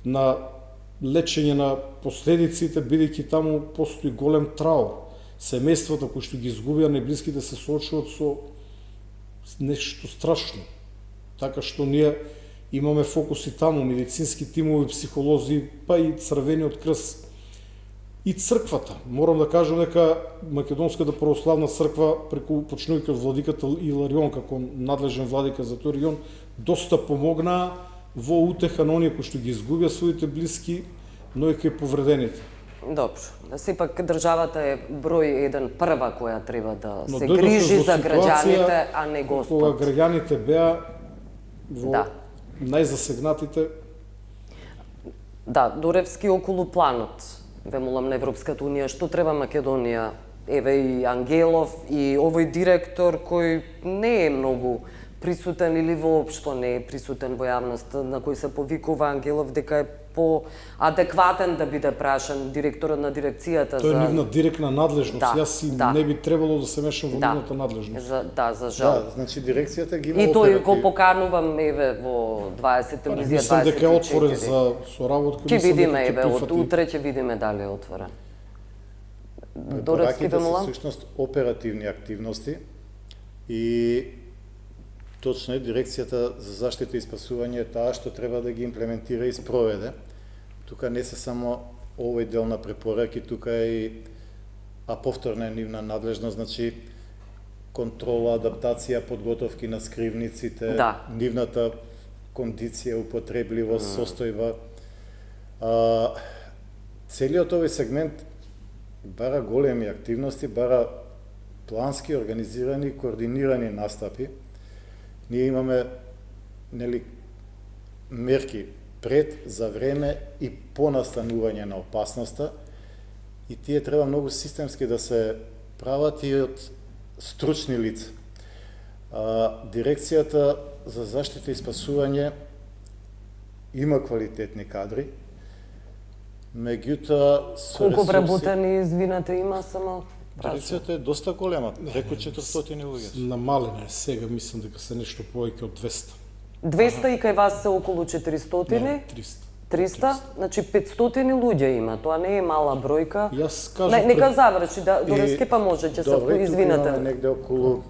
на лечење на последиците, бидејќи таму постои голем траур. Семејствата кои што ги изгубија најблиските се соочуваат со нешто страшно. Така што ние Имаме фокуси таму, медицински тимови, психолози, па и Црвениот крст. И црквата. Морам да кажам дека Македонската православна црква, преку почнувајќи од владиката Иларион како надлежен владика за тој регион, доста помогна во утеха на оние кои што ги изгубија своите блиски, но и кај повредените. Добро. Сепак државата е број 1 прва која треба да Но се дојдовме грижи во за ситуација граѓаните, а не Господ. Кога граѓаните беа во Да. најзасегнатите. Да, Доревски околу планот. Ве молам на Европската Унија, што треба Македонија? Еве и Ангелов и овој директор кој не е многу присутен или воопшто не е присутен во јавноста, на кој се повикува Ангелов дека е по-адекватен да биде прашан директорот на дирекцијата Тоа е за... нивна директна надлежност. Да, Јас и да. не би требало да се мешам во Да, нивната надлежност. за жал. Да, значи дирекцијата ги има И тој го оперативни. поканувам еве во 20 телевизија 24. Мислам дека е отворен за соработка. Ќе мислам видиме дека ќе еве од прифати. утре ќе видиме дали е отворен. Доревски Препораките ве се молам. всушност оперативни активности и точно е дирекцијата за заштита и спасување е таа што треба да ги имплементира и спроведе. Тука не се само овој дел на препораки, тука е и повторна е нивна надлежност, значи контрола, адаптација, подготовки на скривниците, Да. нивната кондиција, употребливост, состојба. Целиот овој сегмент бара големи активности, бара плански, организирани, координирани настапи. Ние имаме мерки пред, за време и по настанување на опасноста и тие треба многу системски да се прават и од стручни лица. Дирекцијата за заштита и спасување има квалитетни кадри, меѓутоа со Колку ресурси... вработени, извинете, има само... Дирекцијата е доста голема, преку 400 луѓе. Намалена е сега, мислам дека се нешто повеќе од 200. 200 и кај вас се околу 400? Не, 300. 300? Значи 500 луѓе има, тоа не е мала бројка. Јас кажав Нека заврши, да, Доревски па може, ќе Добре, се тука извинете. имаме негде околу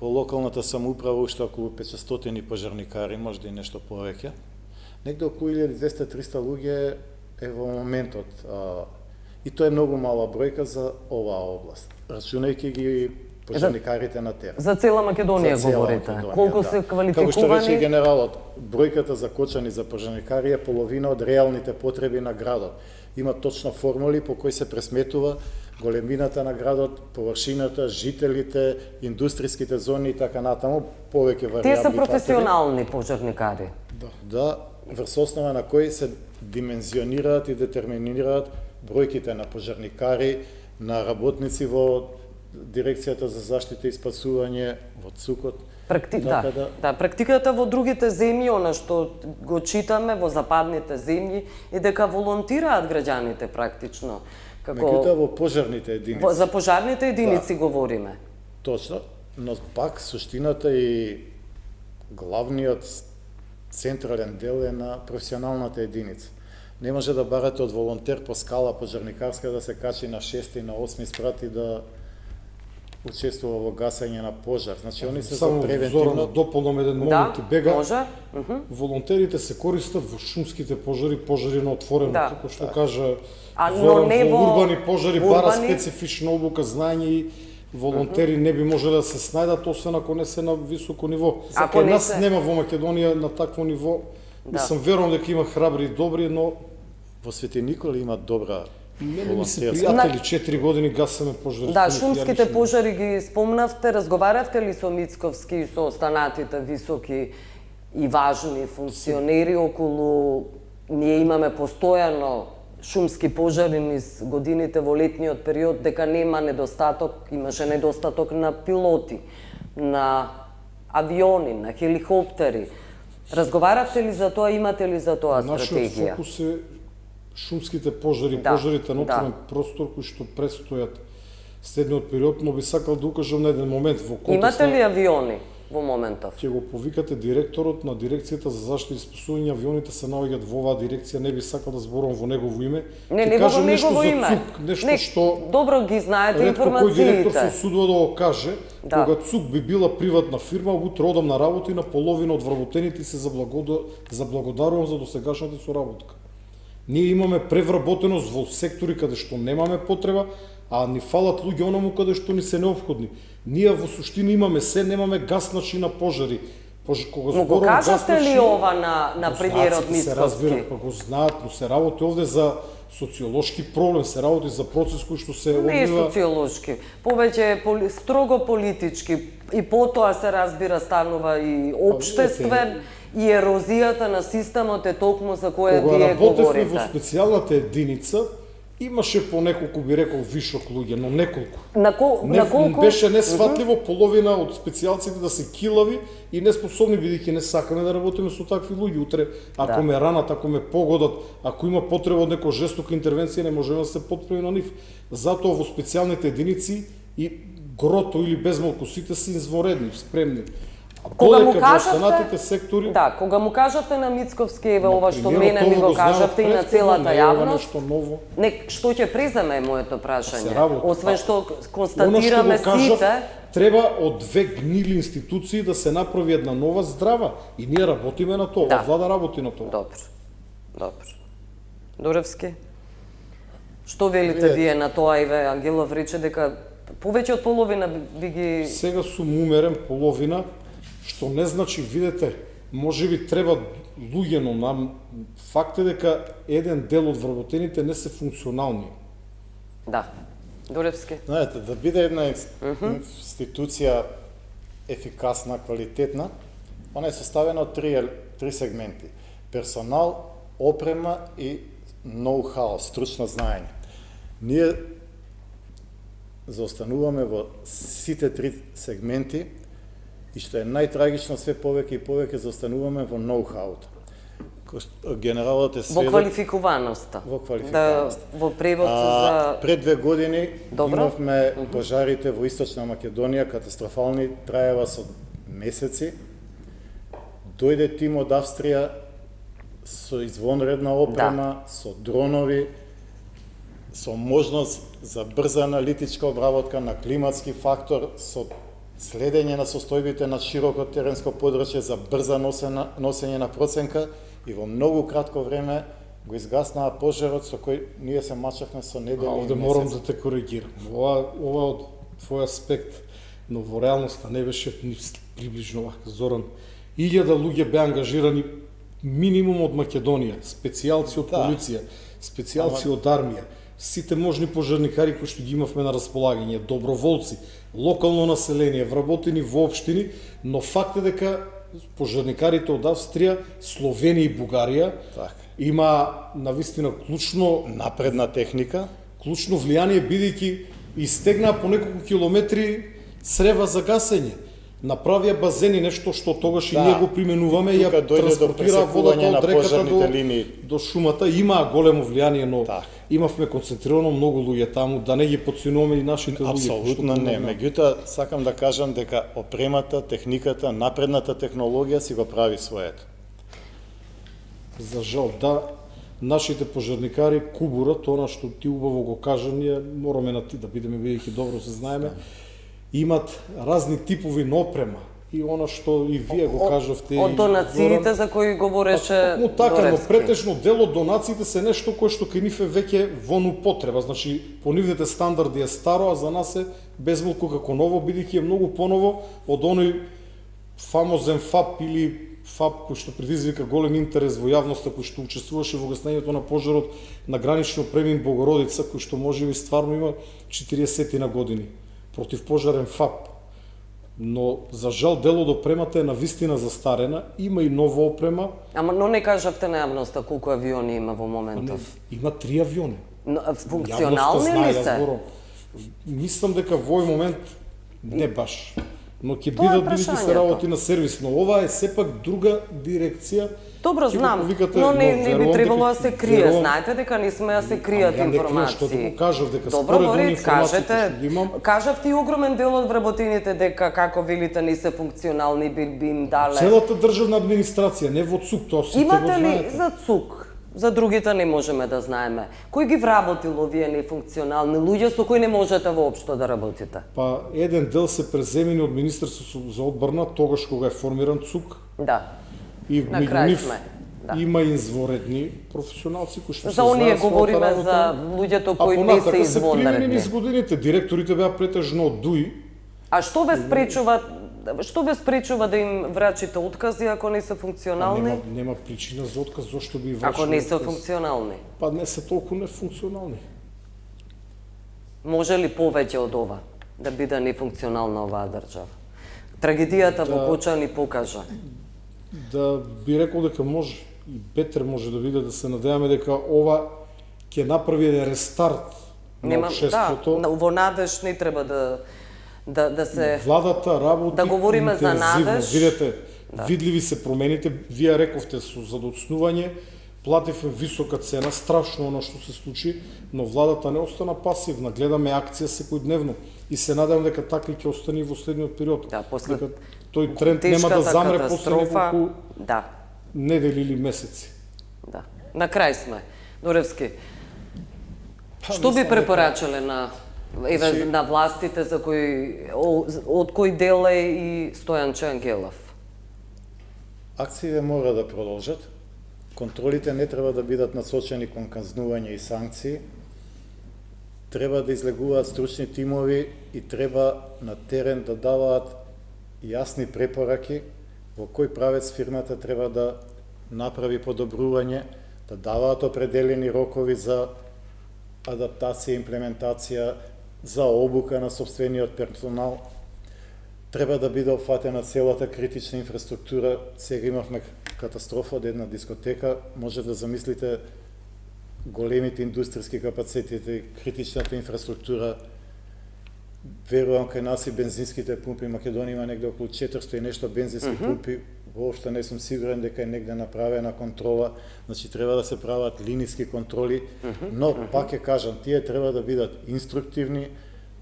во локалната самоуправа уште околу 500 пожарникари, може да и нешто повеќе. Негде околу 1200-300 луѓе е во моментот. И тоа е многу мала бројка за оваа област, рачунајќи ги пожарникарите на терен. За цела Македонија За цела говорите. Македонија, Колку да. се Како што рече квалификувани? генералот, бројката за кочани за пожарникари е половина од реалните потреби на градот. Има точно формули по кои се пресметува големината на градот, површината, жителите, индустријските зони и така натаму, повеќе варијабли Тие се фактори. професионални пожарникари. Да, врз основа на кои се димензионираат и детерминираат бројките на пожарникари, на работници во Дирекцијата за заштита и спасување, во ЦУКот. Да, практиката во другите земји, она што го читаме во западните земји, е дека волонтираат граѓаните практично. Меѓутоа во пожарните единици. За пожарните единици говориме. Точно, но пак суштината и главниот централен дел е на професионалната единица. Не може да барате од волонтер по скала пожарникарска да се качи на 6 и на 8 спрат и да учествува во гасење на пожар. Значи, они се за Само превентивно... Зорано, дополнам еден момент и бега. Може. Волонтерите се користат во шумските пожари, пожари на отворено, Да. како што кажа Но Зоран, не во во урбани пожари бара урбани. специфична обука, знаење и волонтери не би можеле да се снајдат, освен ако не се на високо ниво. Ако Кај не нас се- нема во Македонија на такво ниво. Мислам, верувам дека има храбри и добри, но Во Свети Никола има добра мене ми се волонтерска. пријатели 4 години гасаме пожари. Да, Ја шумските лично. пожари ги спомнавте, разговаравте ли со Мицковски и со останатите високи и важни функционери околу... Ние имаме постојано шумски пожари низ годините во летниот период, дека нема недостаток, имаше недостаток на пилоти, на авиони, на хеликоптери. Разговаравте ли за тоа, имате ли за тоа Нашиот стратегија? фокус е шумските пожари, Да, пожарите на отворен да. простор кои што предстојат следниот период, но би сакал да укажам на еден момент во контекст Имате ли на... авиони? во моментов? Ќе го повикате директорот на дирекцијата за заштита и спасување, авионите се наоѓаат во оваа дирекција, не би сакал да зборувам во негово име. Не во негово име. ЦУК, нешто што добро ги знаете ретко кој директор информациите. се судува да го каже, кога ЦУК би била приватна фирма, утре одам на работа и на половина од вработените се заблагодарувам за досегашната соработка. Ние имаме превработеност во сектори каде што немаме потреба, а ни фалат луѓе онаму каде што ни се неопходни. Ние во суштина имаме се, немаме гасначи на пожари. Кога Но го кажате ли ова на премиерот Мицкоски? Се разбира, па го знаат, но се работи овде за социолошки проблем, се работи за процес кој што се Не е одвива. социолошки, повеќе е строго политички и потоа се разбира станува и општествен и ерозијата на системот е токму за која Кога вие работевме говорите. во специјалната единица, имаше по неколку, би рекол, вишок луѓе, но неколку. На колку Беше несфатливо половина од специјалците да се килави и неспособни, бидејќи не сакаме да работиме со такви луѓе. Утре, ако ме ранат, ако ме погодат, ако има потреба од некоја жестока интервенција, не можеме да се потправи на нив. Затоа во специјалните единици и грото или безмалку сите се извонредни, спремни. Кога му Додека во кажавте, останатите сектори, кога му кажавте на Мицковски, еве ова што премиерот мене ми тоа го кажавте и на предходно, целата не е ова јавност, нешто ново. не, што ќе преземе е моето Се прашање. работи. Освен што Оно што констатираме го кажав, сите, треба од две гнили институции да се направи една нова здрава и ние работиме на тоа, Да. влада работи на тоа. добро. Дуревски, што велите вие на тоа? Иве Ангелов рече дека повеќе од половина би ги... Сега сум умерен половина, што не значи, видете, можеби треба луѓе, но нам факт е дека еден дел од вработените не се функционални. Да. Дуревски. Знаете, да биде една институција ефикасна, квалитетна, она е составена од три сегменти. Персонал, опрема и ноу-хау, стручно знаење. Ние заостануваме во сите три сегменти и што е најтрагично, све повеќе и повеќе заостануваме во ноу-хауто. Генералот е Во сведок квалификуваноста. во квалификуваноста. Во превод за... Пред 2 години Добро. имавме пожарите во Источна Македонија, катастрофални, траева со месеци. Дојде тим од Австрија со извонредна опрема, со дронови, со можност за брза аналитичка обработка на климатски фактор, со следење на состојбите на широко теренско подрачје за брза носење на проценка и во многу кратко време го изгаснаа пожарот со кој ние се мачавме со недели и Овде месеци. морам да те коригирам. Ова од твој аспект, но во реалноста не беше ни приближно вака. Зоран, 1000 луѓе беа ангажирани минимум од Македонија, специјалци од полиција, специјалци од армија, сите можни пожарникари кои што ги имавме на располагање, доброволци, локално население, вработени во општини, но факт е дека пожарникарите од Австрија, Словенија и Бугарија има навистина напредна техника, клучно влијание, бидејќи истегнаа по неколку километри црева за гасење. Направија базени, нешто што тогаш и ние го применуваме и ја транспортира водата од реката до шумата. Имаа големо влијание, но имавме концентрирано многу луѓе таму, да не ги подценуваме и нашите луѓе. Апсолутно не. Меѓутоа, сакам да кажам дека опремата, техниката, напредната технологија си го прави своето. За жал, да, нашите пожарникари кубурат, она што ти убаво го кажа, ние мораме на ти да бидеме, бидејќи добро се знаеме, имат разни типови на опрема. И она што и вие го кажавте... Од донациите за кои говореше Доревски. Така, но претежно дел од донациите се нешто кое што кај нив е веќе во употреба. Значи, по нивните стандарди е старо, а за нас е безмалку како ново, бидејќи е многу поново од оној фамозен ФАП или ФАП кој што предизвика голем интерес во јавноста, кој што учествуваше во гаснењето на пожарот на гранично премин Богородица, кој што можеби стварно има 40 на години. Противпожарен ФАП. Но, за жал, дел од опремата е навистина застарена, има и нова опрема. Но не кажавте на јавноста колку авиони има во моментов. Има 3 авиони. Функционални ли се? Мислам дека во овој момент не баш. Но ќе бидат, бидејќи се работи на сервис. Но ова е сепак друга дирекција Добро, Ќе го знам, повикате, но не би верувам требало да дека- се крие. верувам- Знаете дека не сме да се кријат Ја не кријам, што да информации. го кажав, дека Добро, според оние Борис, информации кажете, што ги имам, кажавте и огромен дел од вработените дека, како велите, не се функционални, би им дале. целата државна администрација, не во ЦУК, тоа сите го Имате ли знаете. за ЦУК? За другите не можеме да знаеме. Кој ги вработил овие нефункционални луѓе со кои не можете воопшто да работите? Па еден дел се преземени од Министерството за одбрана тогаш кога е формиран ЦУК Да. и На меѓу крај нив сме, да. има изворедни професионалци кои што За оние знаат својата говориме работа. за луѓето А кои не се понатака се применени извонредни. низ годините, директорите беа претежно од ДУИ. А што ве спречува да им врачите откази ако не се функционални? Нема причина за отказ, зошто би врачил. Ако не се отказ? функционални. Па не се толку нефункционални. Може ли повеќе од ова да биде нефункционална оваа држава? Трагедијата во Коча ни покажа. Да би рекол дека може и бетер може да биде, да се надеваме дека ова ќе направи еден рестарт на општеството. Да, во надеж не треба да се Владата работи Да говориме за интензивно. надеж. Видете, видливи се промените. Вие рековте со задоцнување, плативме висока цена, страшно оно што се случи, но владата не остана пасивна. Гледаме акција секојдневно и се надевам дека така и ќе остане и во следниот период. Да, после дека тој тренд нема да тешката замре после катастрофа, неколку да, недели или месеци. да. На крај сме. Доревски, Па, што би мислам препорачале на на властите за од кој дел е и Стојанче Ангелов? Акциите мора да продолжат. Контролите не треба да бидат насочени кон казнување и санкции. Треба да излегуваат стручни тимови и треба на терен да даваат јасни препораки во кој правец фирмата треба да направи подобрување, да даваат определени рокови за адаптација и имплементација, за обука на собствениот персонал. Треба да биде опфатена целата критична инфраструктура. Сега имавме катастрофа од една дискотека. Може да замислите големите индустријски капацитети, критичната инфраструктура. Верувам кај нас и бензинските пумпи. Македонија има негде околу 400 и нешто бензински пумпи. Воопшто не сум сигурен дека е негде направена контрола. Значи треба да се прават линиски контроли, но пак ќе кажам, тие треба да бидат инструктивни,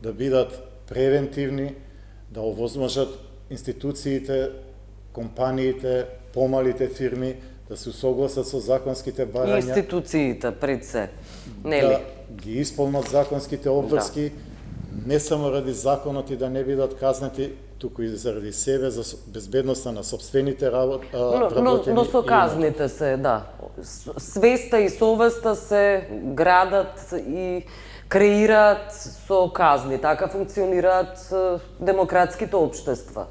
да бидат превентивни, да овозможат институциите, компаниите, помалите фирми да се усогласат со законските барања, Институциите пред се, нели? да ги исполнат законските обврски, не само ради законот и да не бидат казнети, туку и заради себе, за безбедноста на собствените вработени. Но со казните се, да. Свеста и совеста се градат и креираат со казни. Така функционираат демократските општества.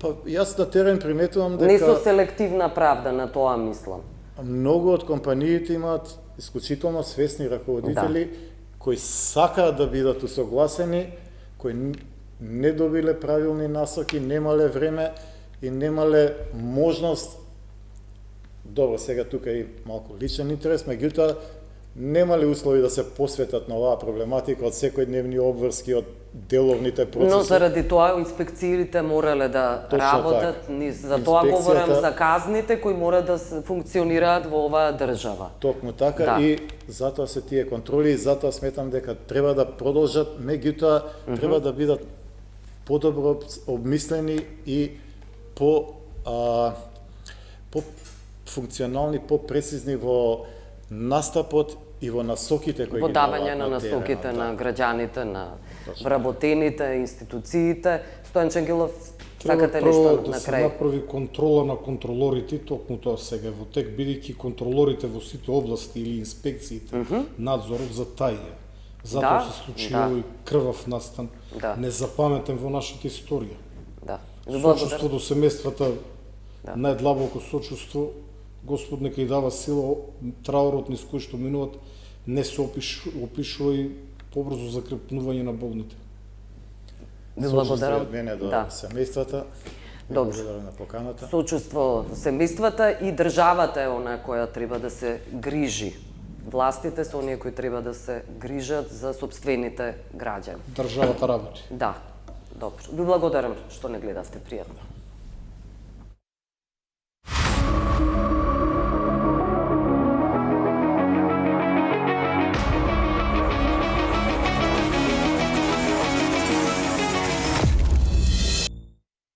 Па јас на терен приметувам Не со дека селективна правда, на тоа мислам. многу од компаниите имаат исклучително свесни раководители кои сакаат да бидат усогласени, кои не добиле правилни насоки, немале време и немале можност. Добро, сега тука и малку личен интерес, меѓутоа немале услови да се посветат на оваа проблематика од секојдневни обврски, од деловните процеси. Но заради тоа инспекциите морале да Точно работат, така. за тоа говорам Инспекцијата- за казните кои мора да функционираат во оваа држава. Токму така, Да. и затоа се тие контроли и затоа сметам дека треба да продолжат, меѓутоа треба да бидат подобро обмислени и по функционални, по-прецизни во настапот и во насоките кои Во ги давање даваат на насоките теренот, на да. граѓаните, на Точно. вработените, институциите. Стојан Чангелов, Треба сакате прво нешто да на се крај? направи контрола на контролорите, токму тоа сега во тек, бидејќи контролорите во сите области или инспекциите, надзорот за таија. Затоа Да, се случи да. овој крвав настан, Да. незапаметен во нашата историја. Да. Сочувство до семејствата, Да. најдлабоко сочувство, Господ нека и дава сила, траурот низ кој што минуват не се опишува и побрзо закрепнување на болните. Ви Сочувство благодарам. од мене до Да. семејствата. Добро. Благодарам на поканата. Сочувство семејствата и државата е она која треба да се грижи. Властите се оние кои треба да се грижат за сопствените граѓани. Државата работи. Да. Добро. Ви благодарам што не гледавте. Пријатно.